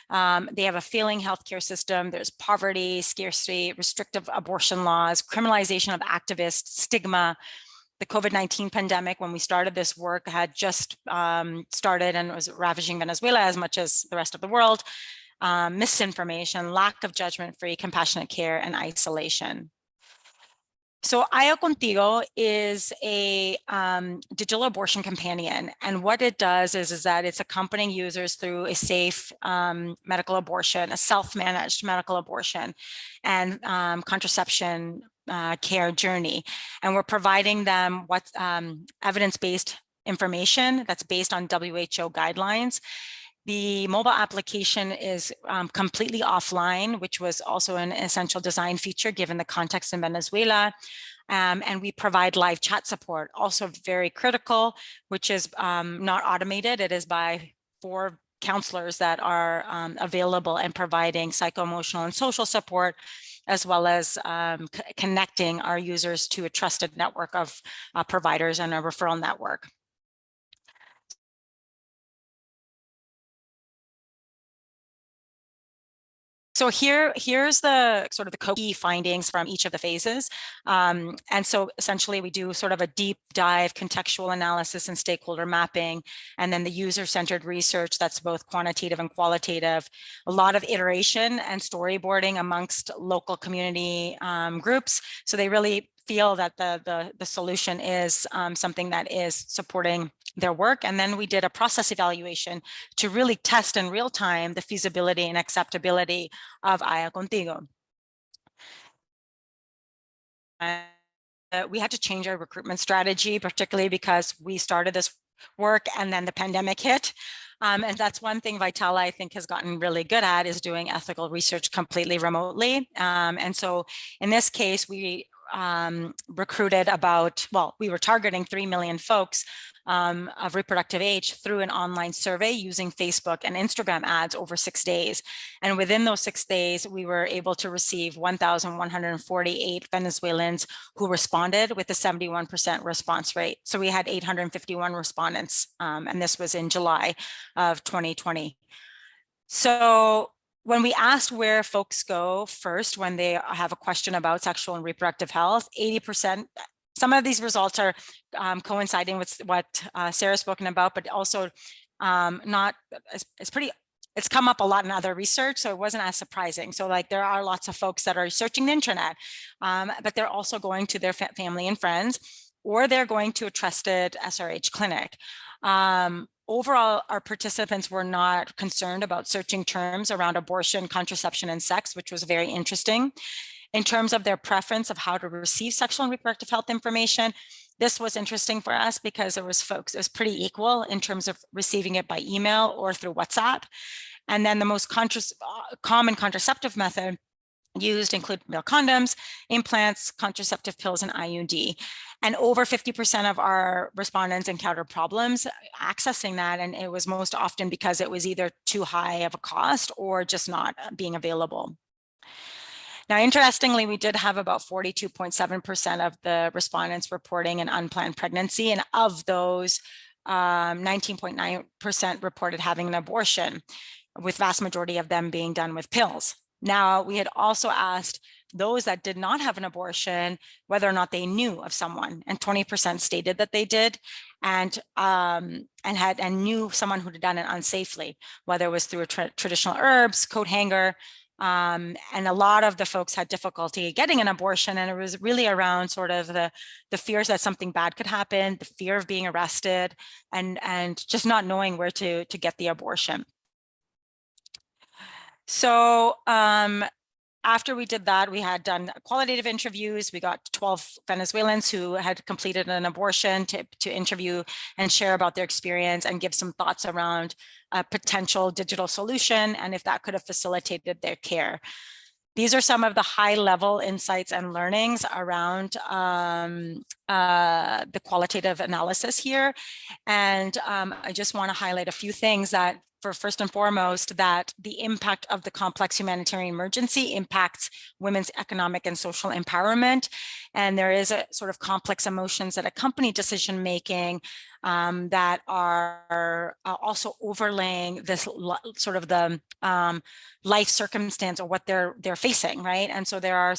They have a failing healthcare system. There's poverty, scarcity, restrictive abortion laws, criminalization of activists, stigma. The COVID-19 pandemic, when we started this work, had just started and was ravaging Venezuela as much as the rest of the world. Misinformation, lack of judgment-free, compassionate care, and isolation. So Aya Contigo is a digital abortion companion. And what it does is that it's accompanying users through a safe medical abortion, a self-managed medical abortion, and contraception care journey. And we're providing them what's evidence-based information that's based on WHO guidelines. The mobile application is completely offline, which was also an essential design feature given the context in Venezuela. And we provide live chat support, also very critical, which is not automated. It is by 4 counselors that are available and providing psycho-emotional and social support, as well as connecting our users to a trusted network of providers and a referral network. So here's the sort of the key findings from each of the phases. And so essentially we do sort of a deep dive contextual analysis and stakeholder mapping, and then the user-centered research that's both quantitative and qualitative, a lot of iteration and storyboarding amongst local community groups. So they really feel that the solution is something that is supporting their work. And then we did a process evaluation to really test in real time the feasibility and acceptability of Aya Contigo. We had to change our recruitment strategy, particularly because we started this work and then the pandemic hit. And that's one thing Vitella, I think, has gotten really good at, is doing ethical research completely remotely. And so in this case, we recruited about, well, we were targeting 3 million folks of reproductive age through an online survey using Facebook and Instagram ads over 6 days. And within those 6 days, we were able to receive 1,148 Venezuelans who responded with a 71% response rate. So we had 851 respondents, and this was in July of 2020. So when we asked where folks go first when they have a question about sexual and reproductive health, 80%, some of these results are coinciding with what Sarah's spoken about, but also it's come up a lot in other research, so it wasn't as surprising. So like there are lots of folks that are searching the internet, but they're also going to their family and friends, or they're going to a trusted SRH clinic. Overall, our participants were not concerned about searching terms around abortion, contraception, and sex, which was very interesting. In terms of their preference of how to receive sexual and reproductive health information, this was interesting for us because it was pretty equal in terms of receiving it by email or through WhatsApp. And then the most common contraceptive method used include male condoms, implants, contraceptive pills, and IUD. And over 50% of our respondents encountered problems accessing that. And it was most often because it was either too high of a cost or just not being available. Now, interestingly, we did have about 42.7% of the respondents reporting an unplanned pregnancy. And of those, 19.9% reported having an abortion, with vast majority of them being done with pills. Now, we had also asked those that did not have an abortion whether or not they knew of someone, and 20% stated that they did, and knew someone who had done it unsafely, whether it was through traditional herbs, coat hanger, and a lot of the folks had difficulty getting an abortion, and it was really around sort of the fears that something bad could happen, the fear of being arrested, and just not knowing where to get the abortion. So after we did that, we had done qualitative interviews. We got 12 Venezuelans who had completed an abortion to interview and share about their experience and give some thoughts around a potential digital solution and if that could have facilitated their care. These are some of the high-level insights and learnings around the qualitative analysis here. And I just want to highlight a few things that first and foremost, that the impact of the complex humanitarian emergency impacts women's economic and social empowerment. And there is a sort of complex emotions that accompany decision-making that are also overlaying this sort of the life circumstance or what they're facing, right? And so there are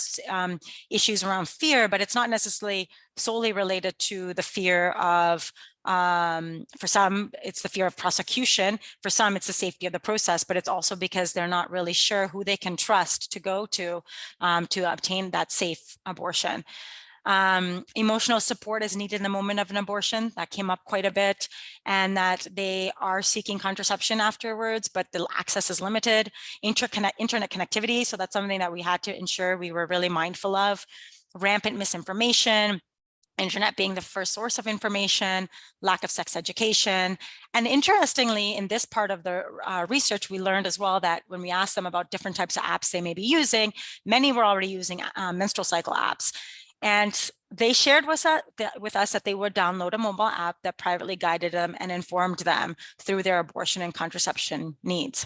issues around fear, but it's not necessarily solely related to the fear of, for some, it's the fear of prosecution. For some, it's the safety of the process, but it's also because they're not really sure who they can trust to go to obtain that safe abortion. Emotional support is needed in the moment of an abortion. That came up quite a bit, and that they are seeking contraception afterwards, but the access is limited. Internet connectivity, so that's something that we had to ensure we were really mindful of. Rampant misinformation, internet being the first source of information, lack of sex education. And interestingly, in this part of the research, we learned as well that when we asked them about different types of apps they may be using, many were already using menstrual cycle apps. And they shared with us that they would download a mobile app that privately guided them and informed them through their abortion and contraception needs.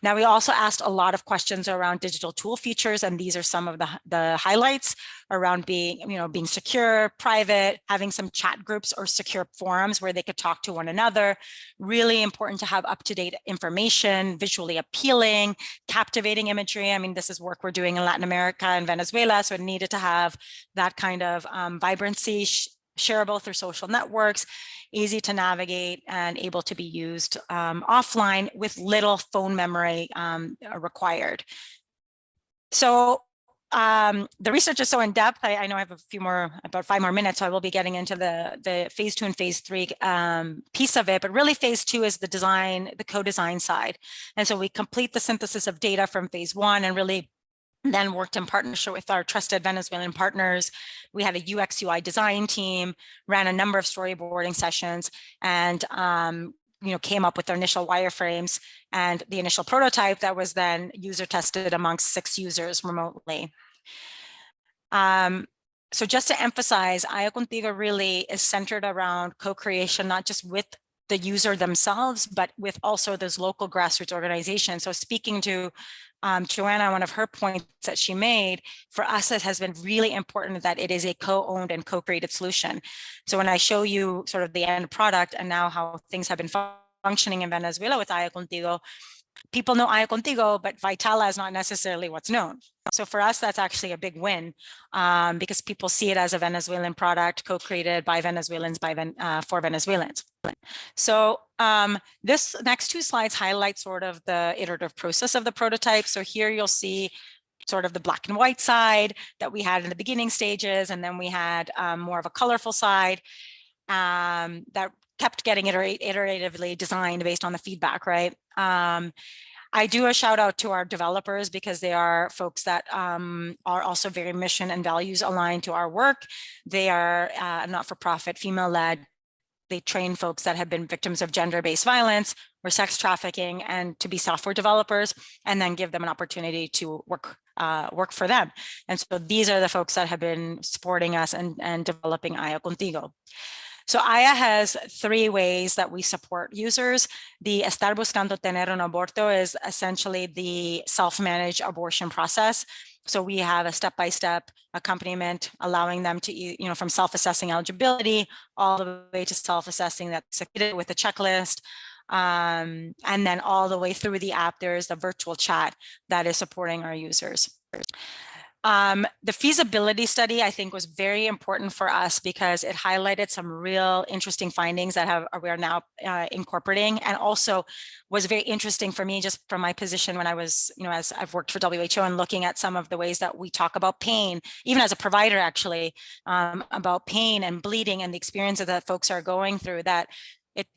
Now, we also asked a lot of questions around digital tool features, and these are some of the highlights around being secure, private, having some chat groups or secure forums where they could talk to one another. Really important to have up-to-date information, visually appealing, captivating imagery. I mean, this is work we're doing in Latin America and Venezuela, so it needed to have that kind of vibrancy, shareable through social networks, easy to navigate, and able to be used offline with little phone memory required. So the research is so in depth. I know I have about 5 more minutes, so I will be getting into the phase 2 and phase 3 piece of it. But really, phase 2 is the co-design side. And so we complete the synthesis of data from phase 1 and really then worked in partnership with our trusted Venezuelan partners. We had a UX UI design team, ran a number of storyboarding sessions, and came up with their initial wireframes and the initial prototype that was then user tested amongst 6 users remotely. So just to emphasize, Aya Contigo really is centered around co-creation, not just with the user themselves, but with also those local grassroots organizations. So speaking to Joanna, one of her points that she made, for us, it has been really important that it is a co-owned and co-created solution. So when I show you sort of the end product and now how things have been functioning in Venezuela with Aya Contigo, people know Aya Contigo, but Vitala is not necessarily what's known. So for us, that's actually a big win because people see it as a Venezuelan product co-created by Venezuelans for Venezuelans. So this next 2 slides highlight sort of the iterative process of the prototype. So here you'll see sort of the black and white side that we had in the beginning stages, and then we had more of a colorful side that kept getting iteratively designed based on the feedback, right? I do a shout out to our developers because they are folks that are also very mission and values aligned to our work. They are not-for-profit, female-led. They train folks that have been victims of gender-based violence or sex trafficking and to be software developers, and then give them an opportunity to work for them. And so these are the folks that have been supporting us and developing Aya Contigo. So Aya has 3 ways that we support users. The Estar Buscando Tener un Aborto is essentially the self-managed abortion process. So we have a step-by-step accompaniment, allowing them to, from self-assessing eligibility all the way to self-assessing that succeeded with a checklist. And then all the way through the app, there's the virtual chat that is supporting our users. The feasibility study, I think, was very important for us because it highlighted some real interesting findings that we are now incorporating, and also was very interesting for me just from my position when I was, as I've worked for WHO and looking at some of the ways that we talk about pain, even as a provider actually, about pain and bleeding and the experiences that folks are going through, that it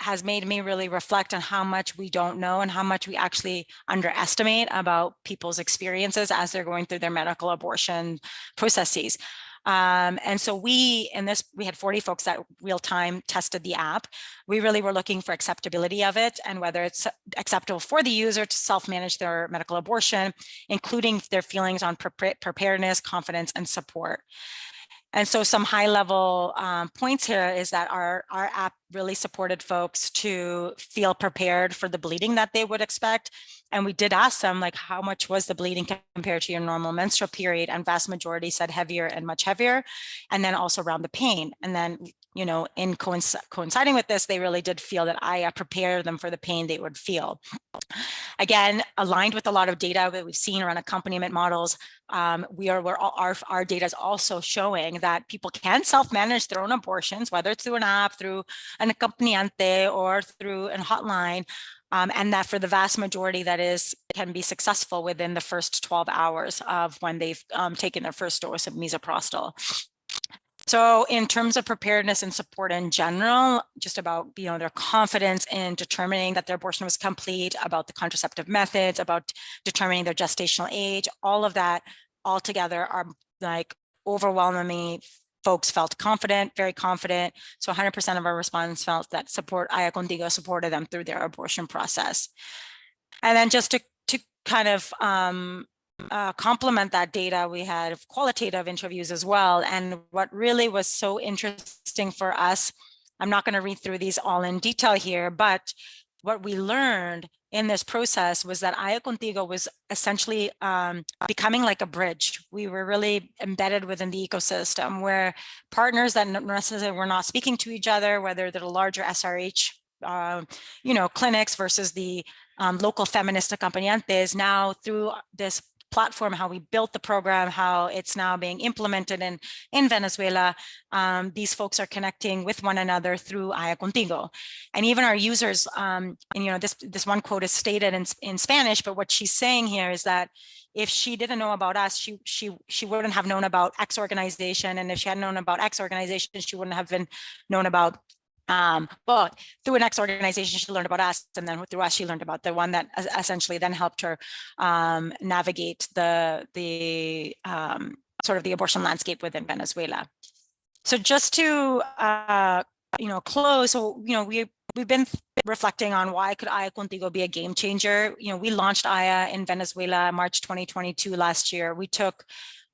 has made me really reflect on how much we don't know and how much we actually underestimate about people's experiences as they're going through their medical abortion processes. And so we had 40 folks that real time tested the app. We really were looking for acceptability of it and whether it's acceptable for the user to self-manage their medical abortion, including their feelings on preparedness, confidence, and support. And so some high level points here is that our app really supported folks to feel prepared for the bleeding that they would expect. And we did ask them, like, how much was the bleeding compared to your normal menstrual period? And vast majority said heavier and much heavier. And then also around the pain. And then, in coinciding with this, they really did feel that I prepared them for the pain they would feel. Again, aligned with a lot of data that we've seen around accompaniment models, our data is also showing that people can self-manage their own abortions, whether it's through an app, through an acompañante, or through a hotline, and that for the vast majority can be successful within the first 12 hours of when they've taken their first dose of misoprostol. So in terms of preparedness and support in general, just about their confidence in determining that their abortion was complete, about the contraceptive methods, about determining their gestational age, all of that all together are like overwhelmingly folks felt confident, very confident. So 100% of our respondents felt that Aya Contigo supported them through their abortion process. And then just to kind of complement that data, we had qualitative interviews as well. And what really was so interesting for us, I'm not going to read through these all in detail here, but what we learned in this process was that Aya Contigo was essentially becoming like a bridge. We were really embedded within the ecosystem where partners that necessarily were not speaking to each other, whether they're larger SRH clinics versus the local feminist acompañantes, now through this platform, how we built the program, how it's now being implemented in Venezuela, these folks are connecting with one another through Aya Contigo. And even our users, and this one quote is stated in Spanish, but what she's saying here is that if she didn't know about us, she wouldn't have known about X organization. And if she hadn't known about X organization, she wouldn't have been known about but through an X organization, she learned about us, and then through us, she learned about the one that essentially then helped her navigate the sort of the abortion landscape within Venezuela. So just to close, so we've been reflecting on why could Aya Contigo be a game changer. We launched Aya in Venezuela March 2022 last year. We took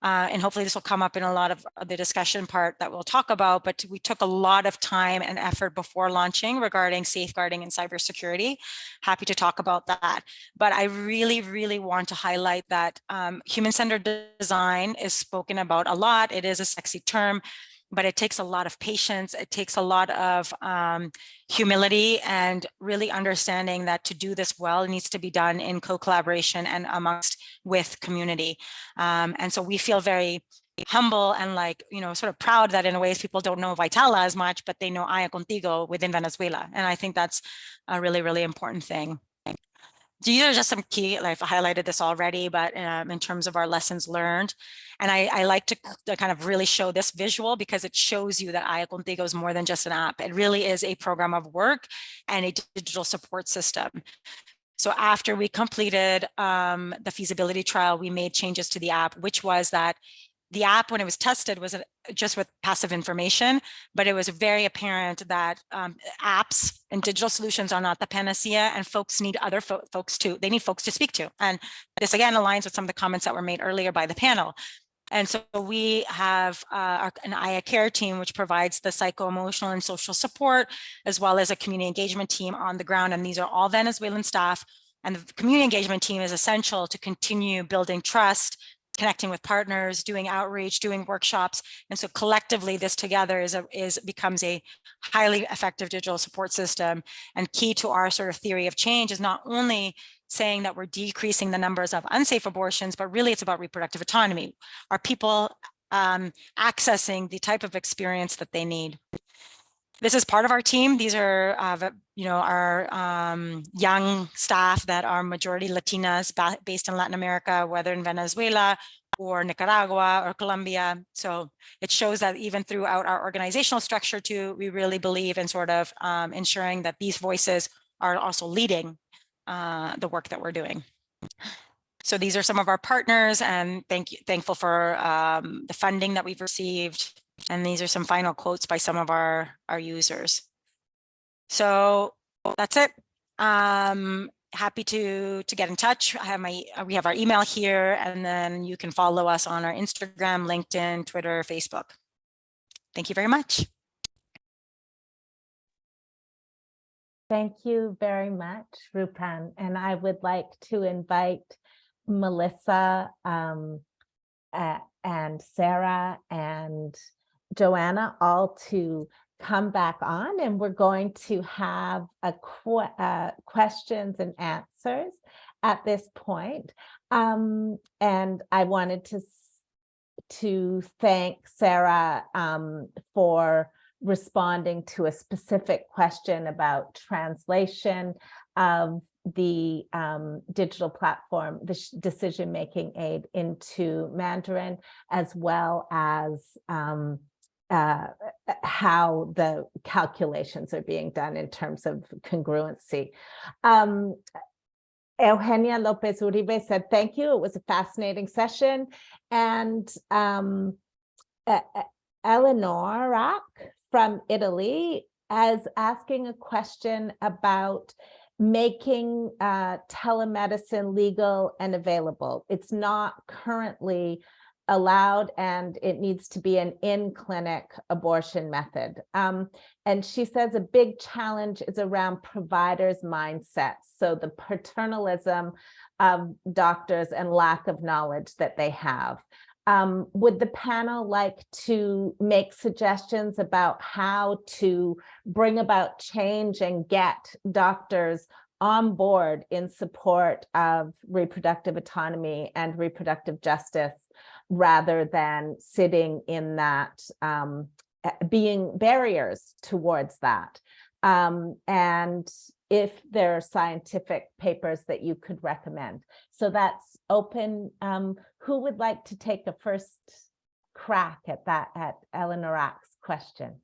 and hopefully this will come up in a lot of the discussion part that we'll talk about, but we took a lot of time and effort before launching regarding safeguarding and cybersecurity. Happy to talk about that. But I really, really want to highlight that human-centered design is spoken about a lot. It is a sexy term, but it takes a lot of patience. It takes a lot of humility and really understanding that to do this well, it needs to be done in co-collaboration and with community. And so we feel very humble and sort of proud that in ways people don't know Vitala as much, but they know Aya Contigo within Venezuela. And I think that's a really, really important thing. These are just some key, I've highlighted this already, but in terms of our lessons learned. And I like to kind of really show this visual because it shows you that Aya Contigo is more than just an app. It really is a program of work and a digital support system. So after we completed the feasibility trial, we made changes to the app, which was that the app, when it was tested, was just with passive information, but it was very apparent that apps and digital solutions are not the panacea, and folks need other folks too. They need folks to speak to. And this again aligns with some of the comments that were made earlier by the panel. And so we have an IA care team, which provides the psycho-emotional and social support, as well as a community engagement team on the ground. And these are all Venezuelan staff. And the community engagement team is essential to continue building trust, connecting with partners, doing outreach, doing workshops. And so collectively, this together becomes a highly effective digital support system. And key to our sort of theory of change is not only saying that we're decreasing the numbers of unsafe abortions, but really it's about reproductive autonomy. Are people accessing the type of experience that they need? This is part of our team. These are, our young staff that are majority Latinas based in Latin America, whether in Venezuela or Nicaragua or Colombia. So it shows that even throughout our organizational structure too, we really believe in sort of ensuring that these voices are also leading the work that we're doing. So these are some of our partners, and thankful for the funding that we've received. And these are some final quotes by some of our users. So that's it. Happy to get in touch. We have our email here, and then you can follow us on our Instagram, LinkedIn, Twitter, Facebook. Thank you very much. Thank you very much, Rupan. And I would like to invite Melissa and Sarah and Joanna all to come back on, and we're going to have a questions and answers at this point. And I wanted to thank Sarah for responding to a specific question about translation of the digital platform, the decision-making aid into Mandarin, as well as how the calculations are being done in terms of congruency. Eugenia Lopez Uribe said, thank you. It was a fascinating session. And Eleanor Rack from Italy is asking a question about making telemedicine legal and available. It's not currently allowed, and it needs to be an in-clinic abortion method. And she says a big challenge is around providers' mindsets. So the paternalism of doctors and lack of knowledge that they have. Would the panel like to make suggestions about how to bring about change and get doctors on board in support of reproductive autonomy and reproductive justice, rather than sitting in that, being barriers towards that? And if there are scientific papers that you could recommend. So that's open. Who would like to take a first crack at that, at Eleanor Rack's question?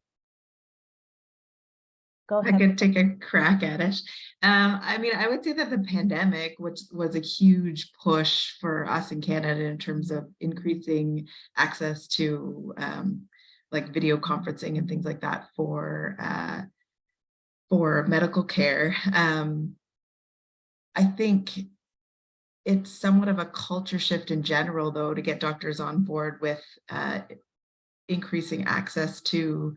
Go ahead. I could take a crack at it. I mean, I would say that the pandemic, which was a huge push for us in Canada in terms of increasing access to like video conferencing and things like that for medical care. I think it's somewhat of a culture shift in general, though, to get doctors on board with increasing access to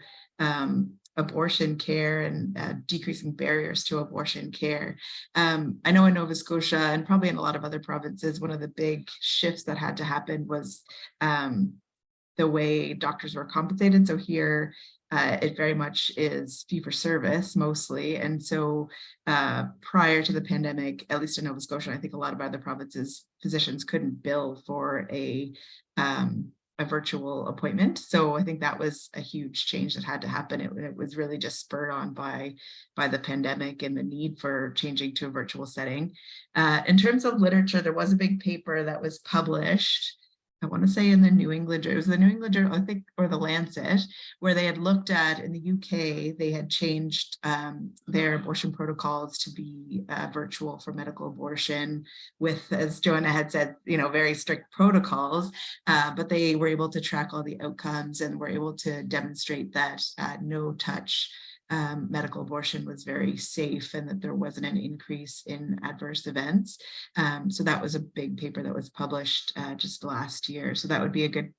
abortion care and decreasing barriers to abortion care. I know in Nova Scotia and probably in a lot of other provinces, one of the big shifts that had to happen was the way doctors were compensated. So here, it very much is fee for service mostly. And so prior to the pandemic, at least in Nova Scotia, I think a lot of other provinces, physicians couldn't bill for a virtual appointment. So I think that was a huge change that had to happen. It was really just spurred on by the pandemic and the need for changing to a virtual setting. In terms of literature, there was a big paper that was published I want to say in the New England, it was the New Englander, I think, or the Lancet, where they had looked at, in the UK, they had changed their abortion protocols to be virtual for medical abortion with, as Joanna had said, very strict protocols, but they were able to track all the outcomes and were able to demonstrate that no touch medical abortion was very safe and that there wasn't an increase in adverse events. So that was a big paper that was published just last year. So that would be a good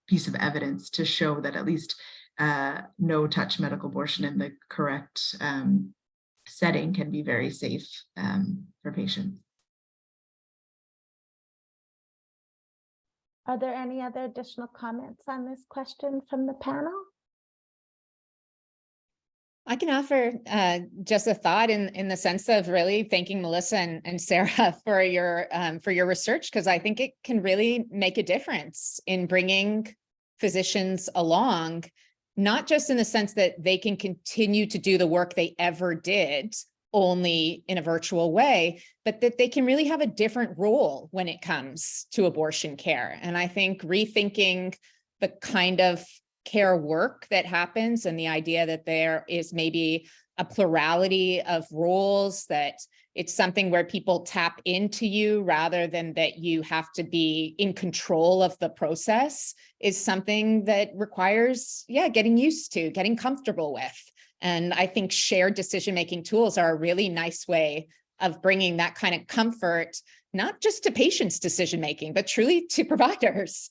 piece of evidence to show that at least no touch medical abortion in the correct setting can be very safe for patients. Are there any other additional comments on this question from the panel? I can offer just a thought in the sense of really thanking Melissa and Sarah for your research, because I think it can really make a difference in bringing physicians along, not just in the sense that they can continue to do the work they ever did only in a virtual way, but that they can really have a different role when it comes to abortion care. And I think rethinking the kind of care work that happens and the idea that there is maybe a plurality of roles, that it's something where people tap into you rather than that you have to be in control of the process, is something that requires, getting used to, getting comfortable with. And I think shared decision-making tools are a really nice way of bringing that kind of comfort, not just to patients' decision-making, but truly to providers,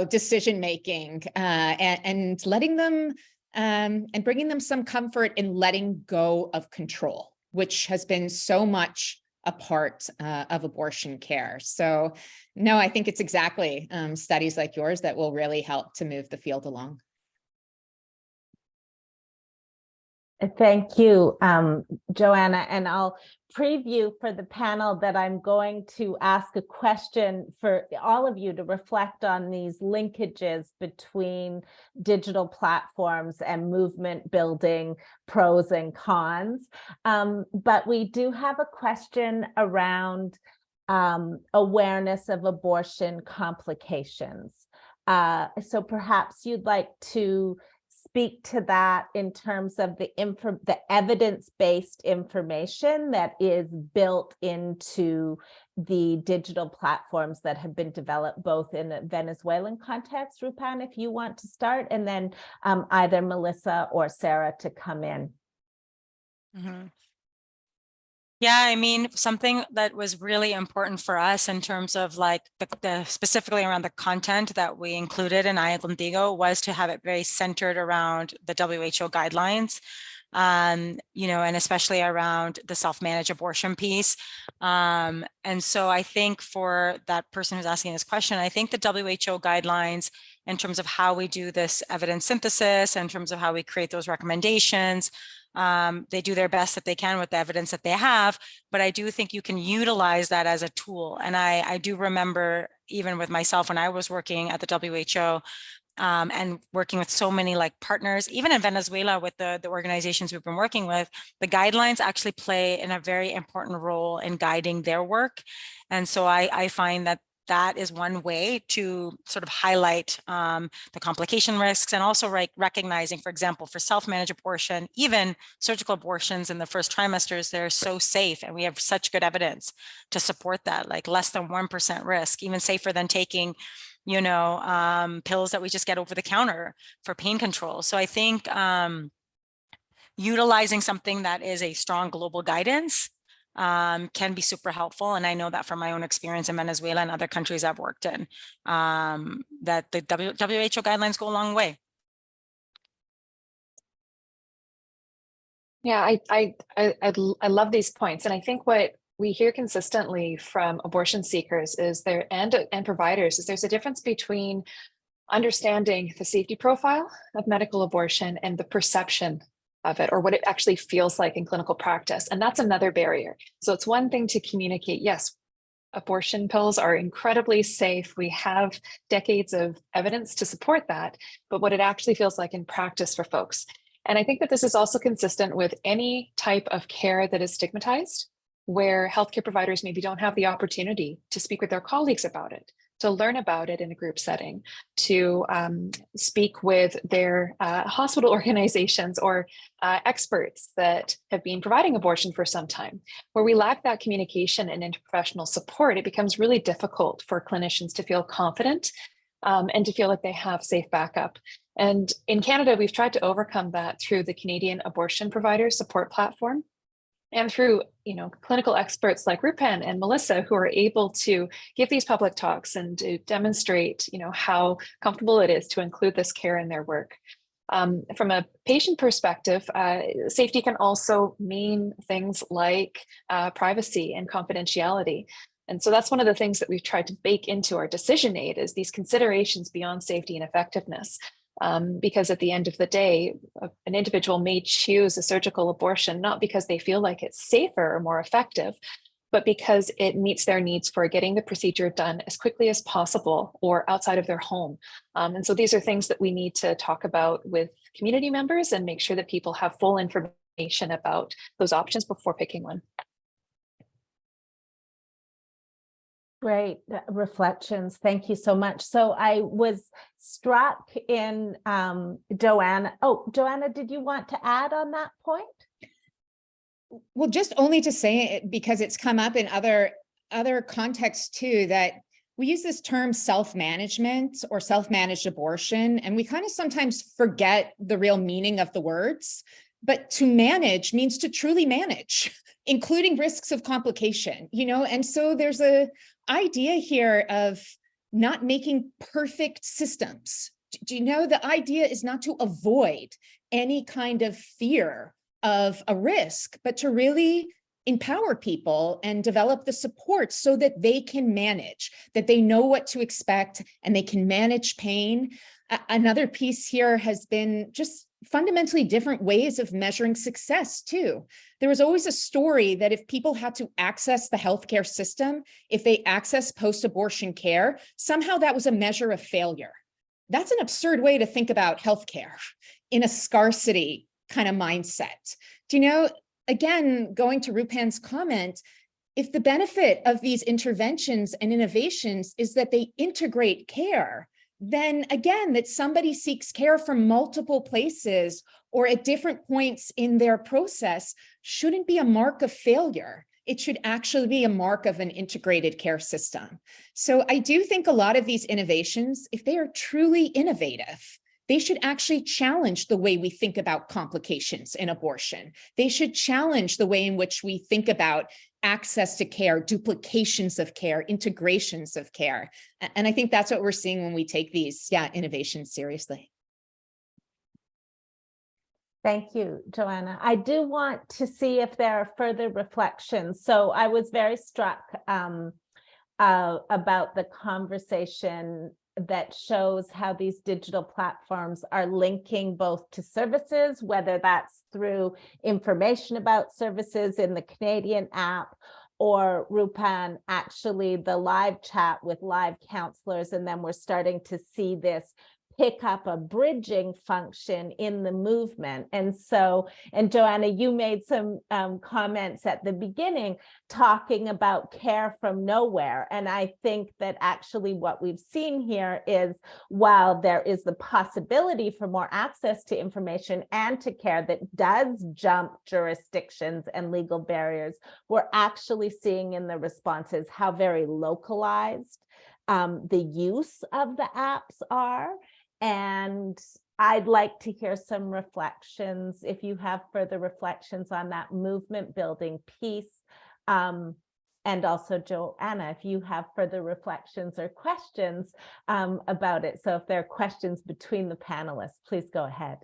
decision-making, and letting them, and bringing them some comfort in letting go of control, which has been so much a part of abortion care. So no, I think it's exactly studies like yours that will really help to move the field along. Thank you, Joanna, and I'll preview for the panel that I'm going to ask a question for all of you to reflect on these linkages between digital platforms and movement building pros and cons. But we do have a question around awareness of abortion complications. So perhaps you'd like to speak to that in terms of the evidence-based information that is built into the digital platforms that have been developed both in a Venezuelan context. Rupan, if you want to start, and then either Melissa or Sarah to come in. Mm-hmm. Yeah, I mean, something that was really important for us in terms of like the specifically around the content that we included in I Contigo was to have it very centered around the WHO guidelines, and especially around the self-managed abortion piece. And so I think for that person who's asking this question, I think the WHO guidelines in terms of how we do this evidence synthesis, in terms of how we create those recommendations, they do their best that they can with the evidence that they have, but I do think you can utilize that as a tool. And I do remember even with myself when I was working at the WHO and working with so many like partners, even in Venezuela with the organizations we've been working with, the guidelines actually play in a very important role in guiding their work. And so I find that is one way to sort of highlight the complication risks, and also recognizing, for example, for self-managed abortion, even surgical abortions in the first trimesters, they're so safe, and we have such good evidence to support that, like less than 1% risk, even safer than taking, pills that we just get over the counter for pain control. So I think utilizing something that is a strong global guidance can be super helpful. And I know that from my own experience in Venezuela and other countries I've worked in, that the WHO guidelines go a long way. Yeah, I love these points. And I think what we hear consistently from abortion seekers is and providers is there's a difference between understanding the safety profile of medical abortion and the perception of it, or what it actually feels like in clinical practice. And that's another barrier. So it's one thing to communicate, yes, abortion pills are incredibly safe. We have decades of evidence to support that, but what it actually feels like in practice for folks. And I think that this is also consistent with any type of care that is stigmatized, where healthcare providers maybe don't have the opportunity to speak with their colleagues about it. to learn about it in a group setting, to speak with their hospital organizations or experts that have been providing abortion for some time. Where we lack that communication and interprofessional support, it becomes really difficult for clinicians to feel confident and to feel like they have safe backup. And in Canada, we've tried to overcome that through the Canadian Abortion Providers Support Platform, and through, clinical experts like Erdman and Melissa, who are able to give these public talks and to demonstrate, how comfortable it is to include this care in their work. From a patient perspective, safety can also mean things like privacy and confidentiality. And so that's one of the things that we've tried to bake into our decision aid, is these considerations beyond safety and effectiveness. Because at the end of the day, an individual may choose a surgical abortion, not because they feel like it's safer or more effective, but because it meets their needs for getting the procedure done as quickly as possible or outside of their home. And so these are things that we need to talk about with community members and make sure that people have full information about those options before picking one. Great reflections. Thank you so much. So I was struck in Joanna. Oh, Joanna, did you want to add on that point? Well, just only to say it because it's come up in other contexts too, that we use this term self-management or self-managed abortion, and we kind of sometimes forget the real meaning of the words. But to manage means to truly manage, including risks of complication, and so there's a idea here of not making perfect systems. The idea is not to avoid any kind of fear of a risk, but to really empower people and develop the support so that they can manage, that they know what to expect and they can manage pain. Another piece here has been just fundamentally different ways of measuring success too. There was always a story that if people had to access the healthcare system, if they access post-abortion care, somehow that was a measure of failure. That's an absurd way to think about healthcare in a scarcity kind of mindset. Again, going to Rupan's comment, if the benefit of these interventions and innovations is that they integrate care, then again, that somebody seeks care from multiple places or at different points in their process shouldn't be a mark of failure. It should actually be a mark of an integrated care system. So I do think a lot of these innovations, if they are truly innovative, they should actually challenge the way we think about complications in abortion. They should challenge the way in which we think about access to care, duplications of care, integrations of care. And I think that's what we're seeing when we take these innovations seriously. Thank you, Joanna. I do want to see if there are further reflections. So I was very struck about the conversation that shows how these digital platforms are linking both to services, whether that's through information about services in the Canadian app, or Rupan, actually the live chat with live counselors. And then we're starting to see this pick up a bridging function in the movement. And Joanna, you made some comments at the beginning talking about care from nowhere. And I think that actually what we've seen here is, while there is the possibility for more access to information and to care that does jump jurisdictions and legal barriers, we're actually seeing in the responses how very localized the use of the apps are. And I'd like to hear some reflections, if you have further reflections on that movement building piece. And also, Joanna, if you have further reflections or questions about it. So if there are questions between the panelists, please go ahead.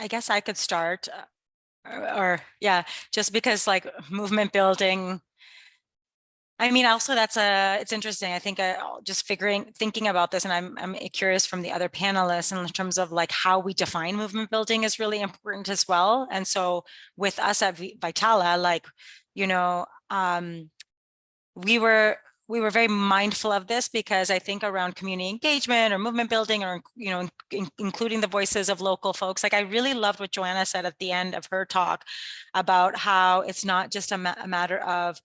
I guess I could start, just because like movement building, I mean, also it's interesting. I think just thinking about this, and I'm curious from the other panelists in terms of like how we define movement building is really important as well. And so with us at Vitala, like, we were we were very mindful of this because I think around community engagement or movement building or, you know, including the voices of local folks, like I really loved what Joanna said at the end of her talk about how it's not just a matter of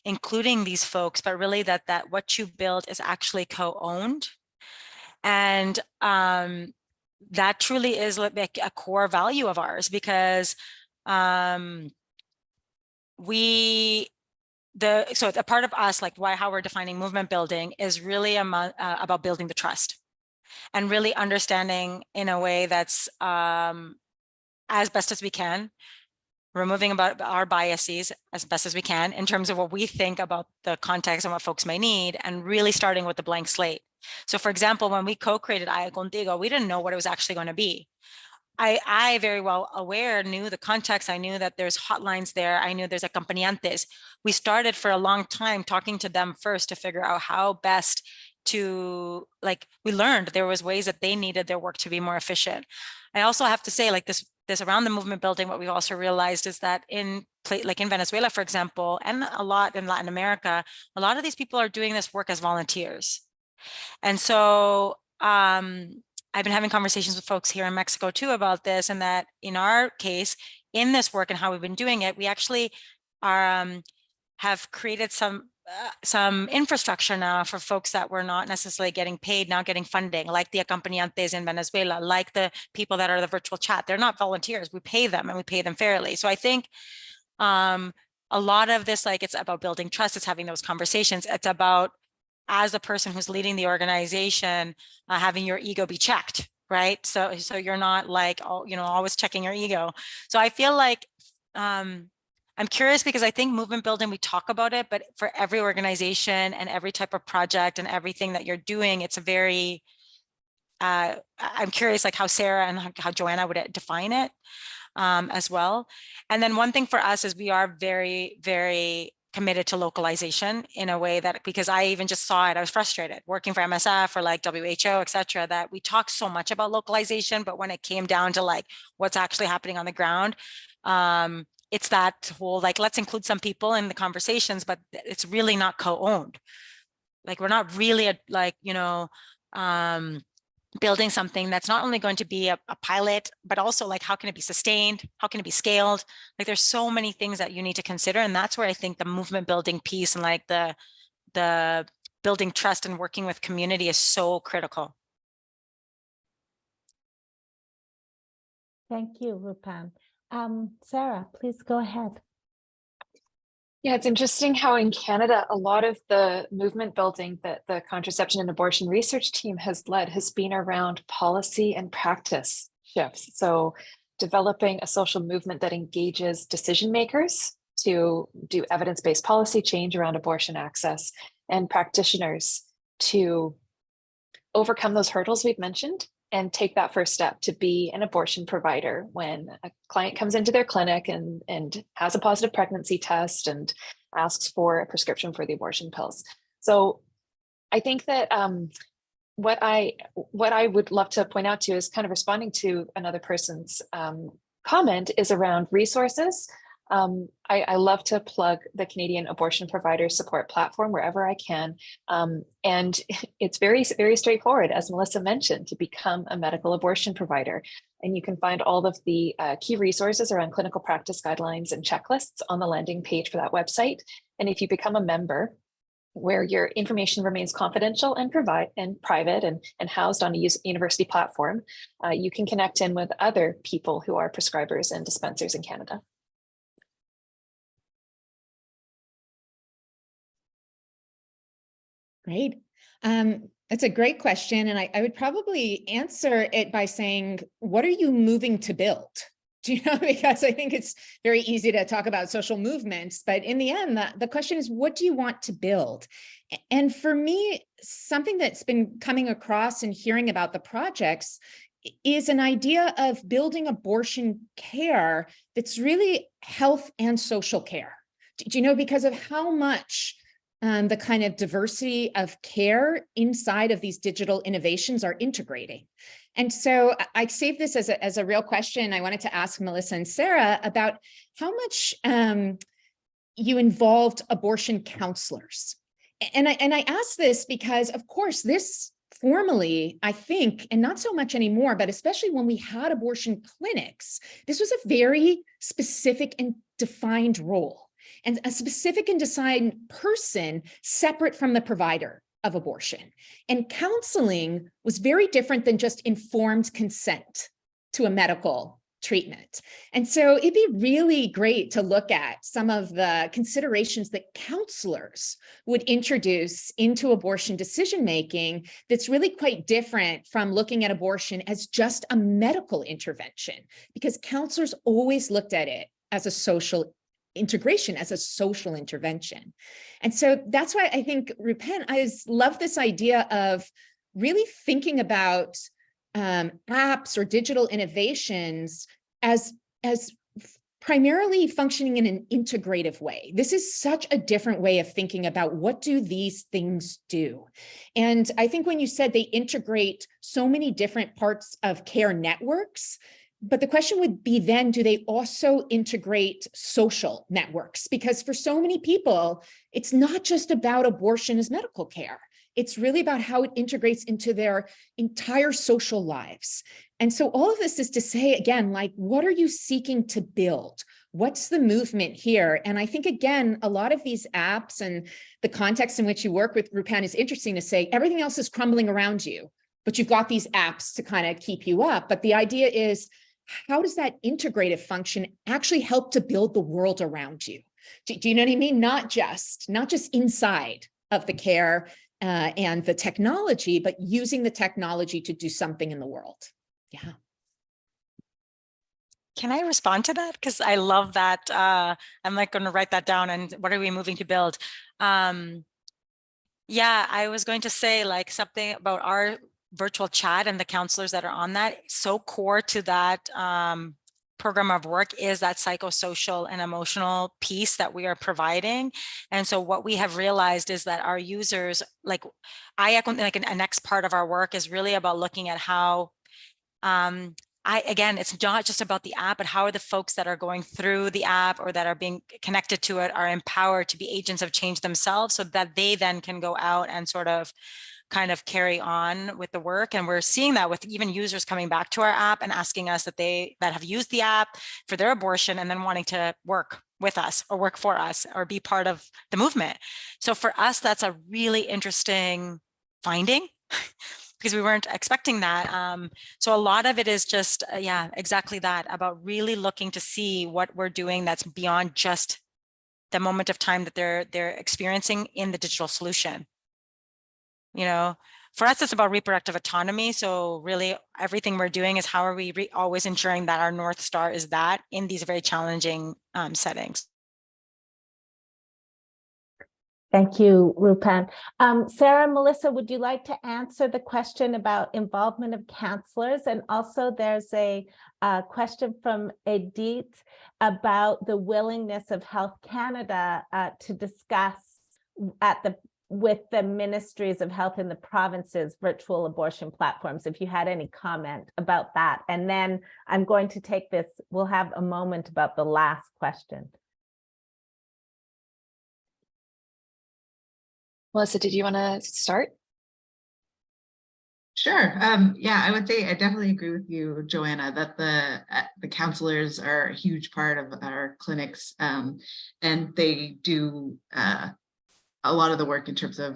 including these folks, but really that what you build is actually co-owned. And that truly is like a core value of ours, because so a part of us, like how we're defining movement building, is really about building the trust and really understanding in a way that's as best as we can, removing about our biases as best as we can in terms of what we think about the context and what folks may need, and really starting with the blank slate. So for example, when we co-created Aya Contigo, we didn't know what it was actually going to be. I very well knew the context. I knew that there's hotlines there. I knew there's acompañantes. We started for a long time talking to them first to figure out how best to, like, we learned there was ways that they needed their work to be more efficient. I also have to say, like, this around the movement building, what we've also realized is that in Venezuela, for example, and a lot in Latin America, a lot of these people are doing this work as volunteers. And so I've been having conversations with folks here in Mexico too about this, and that in our case, in this work and how we've been doing it, we actually have created some infrastructure now for folks that were not necessarily getting paid, now getting funding, like the acompañantes in Venezuela, like the people that are the virtual chat. They're not volunteers. We pay them, and we pay them fairly. So I think a lot of this, like, it's about building trust. It's having those conversations. It's about, as a person who's leading the organization, having your ego be checked, right? So you're not like, always checking your ego. So I feel like I'm curious, because I think movement building, we talk about it, but for every organization and every type of project and everything that you're doing, it's a very, I'm curious, like how Sarah and how Joanna would define it as well. And then one thing for us is we are very, very committed to localization in a way that, because I even just saw it, I was frustrated working for MSF or like WHO, et cetera, that we talk so much about localization, but when it came down to like what's actually happening on the ground, it's that whole, like, let's include some people in the conversations, but it's really not co-owned. Like, we're not really building something that's not only going to be a pilot, but also like, how can it be sustained? How can it be scaled? Like, there's so many things that you need to consider. And that's where I think the movement building piece and like the building trust and working with community is so critical. Thank you, Rupan. Sarah, please go ahead. Yeah, it's interesting how in Canada, a lot of the movement building that the contraception and abortion research team has led has been around policy and practice shifts. So developing a social movement that engages decision makers to do evidence-based policy change around abortion access, and practitioners to overcome those hurdles we've mentioned and take that first step to be an abortion provider when a client comes into their clinic and has a positive pregnancy test and asks for a prescription for the abortion pills. So I think that what I would love to point out to is kind of responding to another person's comment is around resources. I love to plug the Canadian Abortion Providers Support Platform wherever I can. And it's very, very straightforward, as Melissa mentioned, to become a medical abortion provider. And you can find all of the key resources around clinical practice guidelines and checklists on the landing page for that website. And if you become a member, where your information remains confidential and private and housed on a university platform, you can connect in with other people who are prescribers and dispensers in Canada. Great. That's a great question. And I would probably answer it by saying, what are you moving to build? Do you know, because I think it's very easy to talk about social movements, but in the end, the question is, what do you want to build? And for me, something that's been coming across and hearing about the projects is an idea of building abortion care that's really health and social care. Do you know, because of how much the kind of diversity of care inside of these digital innovations are integrating. And so I saved this as a real question. I wanted to ask Melissa and Sarah about how much you involved abortion counselors and I ask this because, of course, this formally, I think, and not so much anymore, but especially when we had abortion clinics, this was a very specific and defined role, and a specific and defined person separate from the provider of abortion. And counseling was very different than just informed consent to a medical treatment. And so it'd be really great to look at some of the considerations that counselors would introduce into abortion decision-making that's really quite different from looking at abortion as just a medical intervention, because counselors always looked at it as a social integration, as a social intervention. And so that's why I think, Rupen, I love this idea of really thinking about apps or digital innovations as primarily functioning in an integrative way. This is such a different way of thinking about what do these things do. And I think when you said they integrate so many different parts of care networks, but the question would be then, do they also integrate social networks? Because for so many people, it's not just about abortion as medical care. It's really about how it integrates into their entire social lives. And so all of this is to say, again, like, what are you seeking to build? What's the movement here? And I think, again, a lot of these apps and the context in which you work with, Rupen, is interesting to say everything else is crumbling around you, but you've got these apps to kind of keep you up. But the idea is, how does that integrative function actually help to build the world around you? Do you know what I mean? Not just inside of the care and the technology, but using the technology to do something in the world. Yeah. Can I respond to that? Because I love that. I'm like going to write that down. And what are we moving to build? Yeah, I was going to say like something about our virtual chat and the counselors that are on that. So core to that program of work is that psychosocial and emotional piece that we are providing. And so what we have realized is that our users, like a next part of our work is really about looking at how, again, it's not just about the app, but how are the folks that are going through the app or that are being connected to it are empowered to be agents of change themselves, so that they then can go out and sort of kind of carry on with the work. And we're seeing that with even users coming back to our app and asking us that have used the app for their abortion and then wanting to work with us or work for us or be part of the movement. So for us, that's a really interesting finding because we weren't expecting that. So a lot of it is just, yeah, exactly that, about really looking to see what we're doing that's beyond just the moment of time that they're experiencing in the digital solution. You know, for us, it's about reproductive autonomy. So really everything we're doing is how are we always ensuring that our North Star is that in these very challenging settings. Thank you, Rupen. Sarah, Melissa, would you like to answer the question about involvement of counselors? And also there's a question from Edith about the willingness of Health Canada to discuss with the ministries of health in the provinces, virtual abortion platforms, if you had any comment about that. And then I'm going to take this, we'll have a moment about the last question. Melissa, did you want to start? Sure. Yeah, I would say I definitely agree with you, Joanna, that the counselors are a huge part of our clinics, and they do a lot of the work in terms of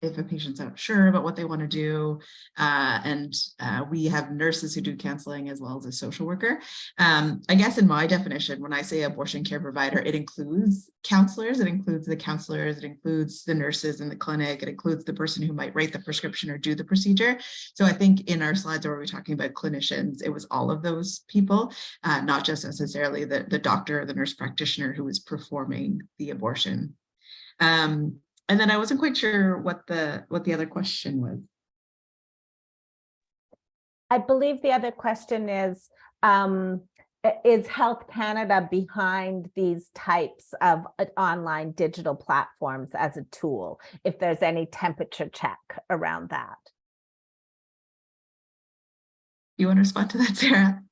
if a patient's not sure about what they want to do. And we have nurses who do counseling as well as a social worker. I guess in my definition, when I say abortion care provider, it includes counselors, it includes the counselors, it includes the nurses in the clinic, it includes the person who might write the prescription or do the procedure. So I think in our slides where we're talking about clinicians, it was all of those people, not just necessarily the doctor or the nurse practitioner who was performing the abortion. And then I wasn't quite sure what the other question was. I believe the other question is Health Canada behind these types of online digital platforms as a tool, if there's any temperature check around that? You want to respond to that, Sarah?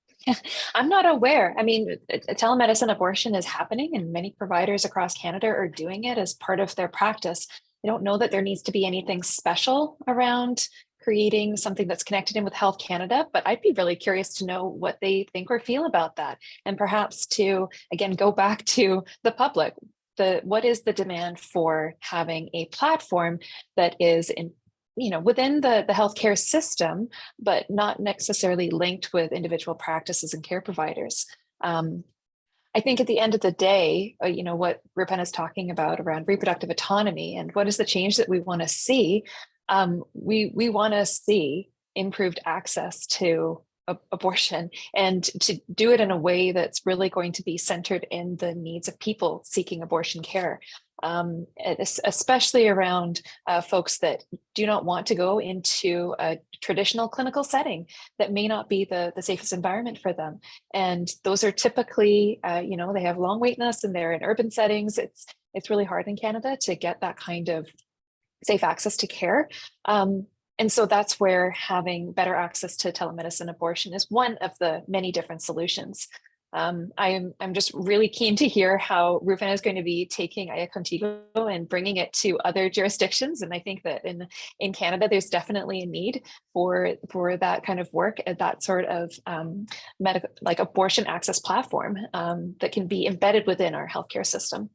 I'm not aware. I mean, telemedicine abortion is happening and many providers across Canada are doing it as part of their practice. I don't know that there needs to be anything special around creating something that's connected in with Health Canada, but I'd be really curious to know what they think or feel about that. And perhaps to, again, go back to the public, what is the demand for having a platform that is within the healthcare system, but not necessarily linked with individual practices and care providers. I think at the end of the day, what Rupen is talking about around reproductive autonomy and what is the change that we want to see, we want to see improved access to abortion, and to do it in a way that's really going to be centered in the needs of people seeking abortion care, especially around folks that do not want to go into a traditional clinical setting that may not be the safest environment for them. And those are typically, they have long wait lists and they're in urban settings. It's really hard in Canada to get that kind of safe access to care. And so that's where having better access to telemedicine abortion is one of the many different solutions. I'm just really keen to hear how Rupen is going to be taking Aya Contigo and bringing it to other jurisdictions. And I think that in Canada, there's definitely a need for that kind of work at that sort of medical, like abortion access platform that can be embedded within our healthcare system.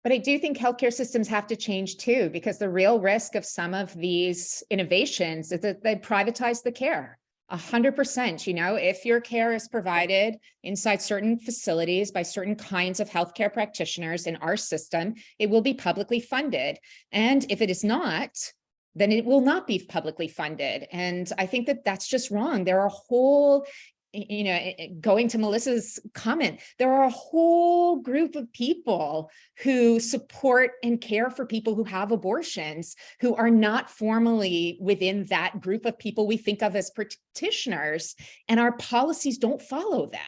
But I do think healthcare systems have to change too, because the real risk of some of these innovations is that they privatize the care. 100%, if your care is provided inside certain facilities by certain kinds of healthcare practitioners in our system, it will be publicly funded. And if it is not, then it will not be publicly funded. And I think that that's just wrong. There are whole going to Melissa's comment, there are a whole group of people who support and care for people who have abortions who are not formally within that group of people we think of as practitioners, and our policies don't follow them.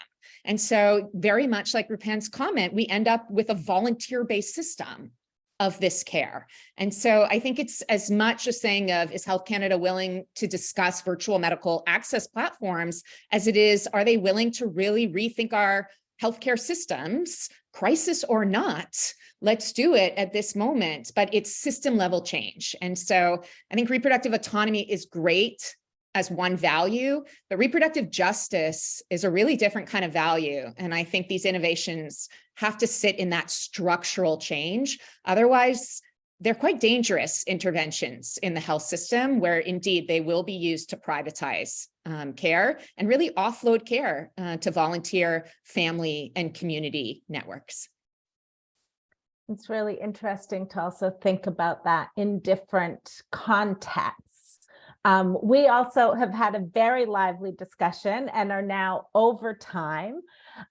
And so very much like Rupen's comment, we end up with a volunteer-based system of this care. And so I think it's as much a saying of, is Health Canada willing to discuss virtual medical access platforms as it is, are they willing to really rethink our healthcare systems, crisis or not? Let's do it at this moment, but it's system level change. And so I think reproductive autonomy is great as one value, but reproductive justice is a really different kind of value. And I think these innovations have to sit in that structural change. Otherwise, they're quite dangerous interventions in the health system where indeed they will be used to privatize care and really offload care to volunteer family and community networks. It's really interesting to also think about that in different contexts. We also have had a very lively discussion and are now over time.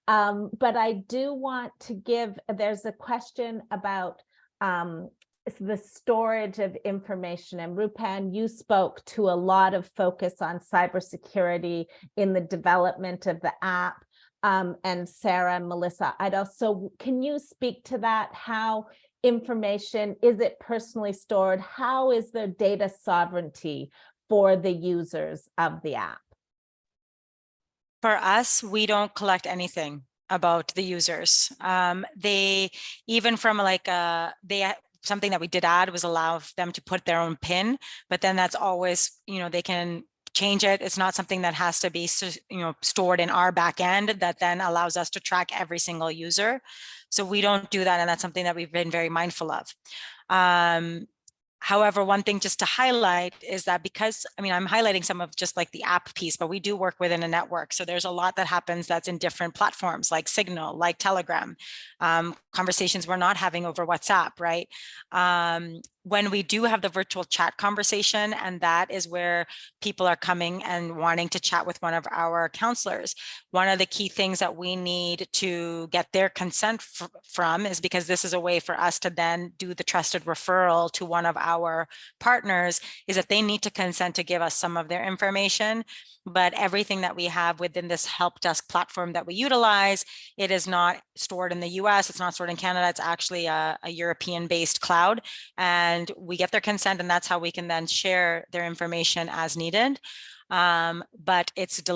But I do want to there's a question about the storage of information. And Rupen, you spoke to a lot of focus on cybersecurity in the development of the app. And Sarah and Melissa, can you speak to that? How information, is it personally stored? How is there data sovereignty for the users of the app? For us, we don't collect anything about the users. They, even from something that we did add was allow them to put their own PIN, but then that's always, they can change it. It's not something that has to be, stored in our back end that then allows us to track every single user. So we don't do that. And that's something that we've been very mindful of. However, one thing just to highlight is that because, I'm highlighting some of just like the app piece, but we do work within a network. So there's a lot that happens that's in different platforms like Signal, like Telegram, conversations we're not having over WhatsApp, right? When we do have the virtual chat conversation, and that is where people are coming and wanting to chat with one of our counselors, one of the key things that we need to get their consent from is because this is a way for us to then do the trusted referral to one of our partners, is that they need to consent to give us some of their information. But everything that we have within this help desk platform that we utilize, it is not stored in the US, it's not stored in Canada, it's actually a European-based cloud. And we get their consent, and that's how we can then share their information as needed. But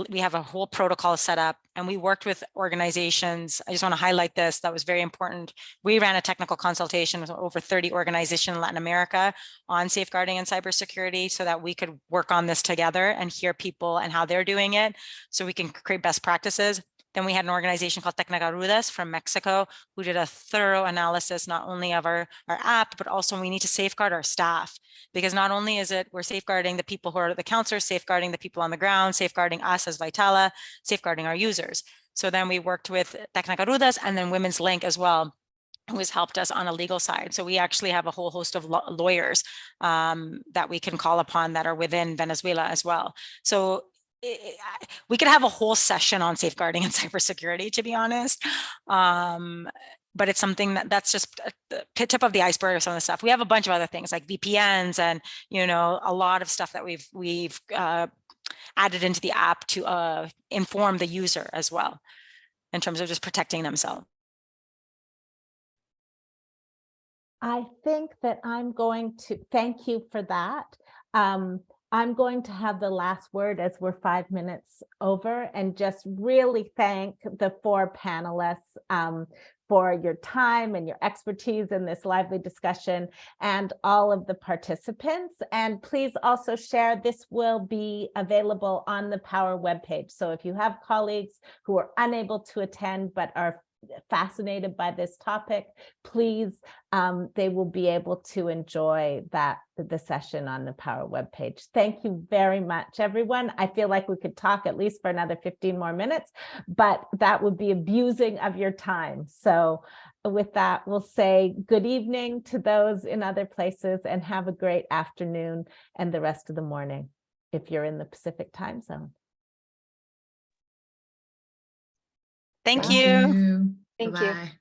we have a whole protocol set up, and we worked with organizations. I just want to highlight this. That was very important. We ran a technical consultation with over 30 organizations in Latin America on safeguarding and cybersecurity so that we could work on this together and hear people and how they're doing it so we can create best practices. Then we had an organization called Tecnicarudas from Mexico who did a thorough analysis, not only of our app, but also we need to safeguard our staff, because not only is it we're safeguarding the people who are the counselors, safeguarding the people on the ground, safeguarding us as Vitala, safeguarding our users. So then we worked with Tecnicarudas and then Women's Link as well, who has helped us on a legal side. So we actually have a whole host of lawyers that we can call upon that are within Venezuela as well. So we could have a whole session on safeguarding and cybersecurity, to be honest. But it's something that's just the tip of the iceberg of some of the stuff. We have a bunch of other things like VPNs and, you know, a lot of stuff that we've added into the app to inform the user as well in terms of just protecting themselves. I think that I'm going to thank you for that. I'm going to have the last word as we're 5 minutes over, and just really thank the 4 panelists for your time and your expertise in this lively discussion, and all of the participants. And please also share, this will be available on the Power webpage. So if you have colleagues who are unable to attend but are fascinated by this topic, please, they will be able to enjoy the session on the Power webpage. Thank you very much, everyone. I feel like we could talk at least for another 15 more minutes, but that would be abusing of your time. So with that, we'll say good evening to those in other places, and have a great afternoon and the rest of the morning if you're in the Pacific time zone. Thank Thank you. you. Thank you. Bye-bye.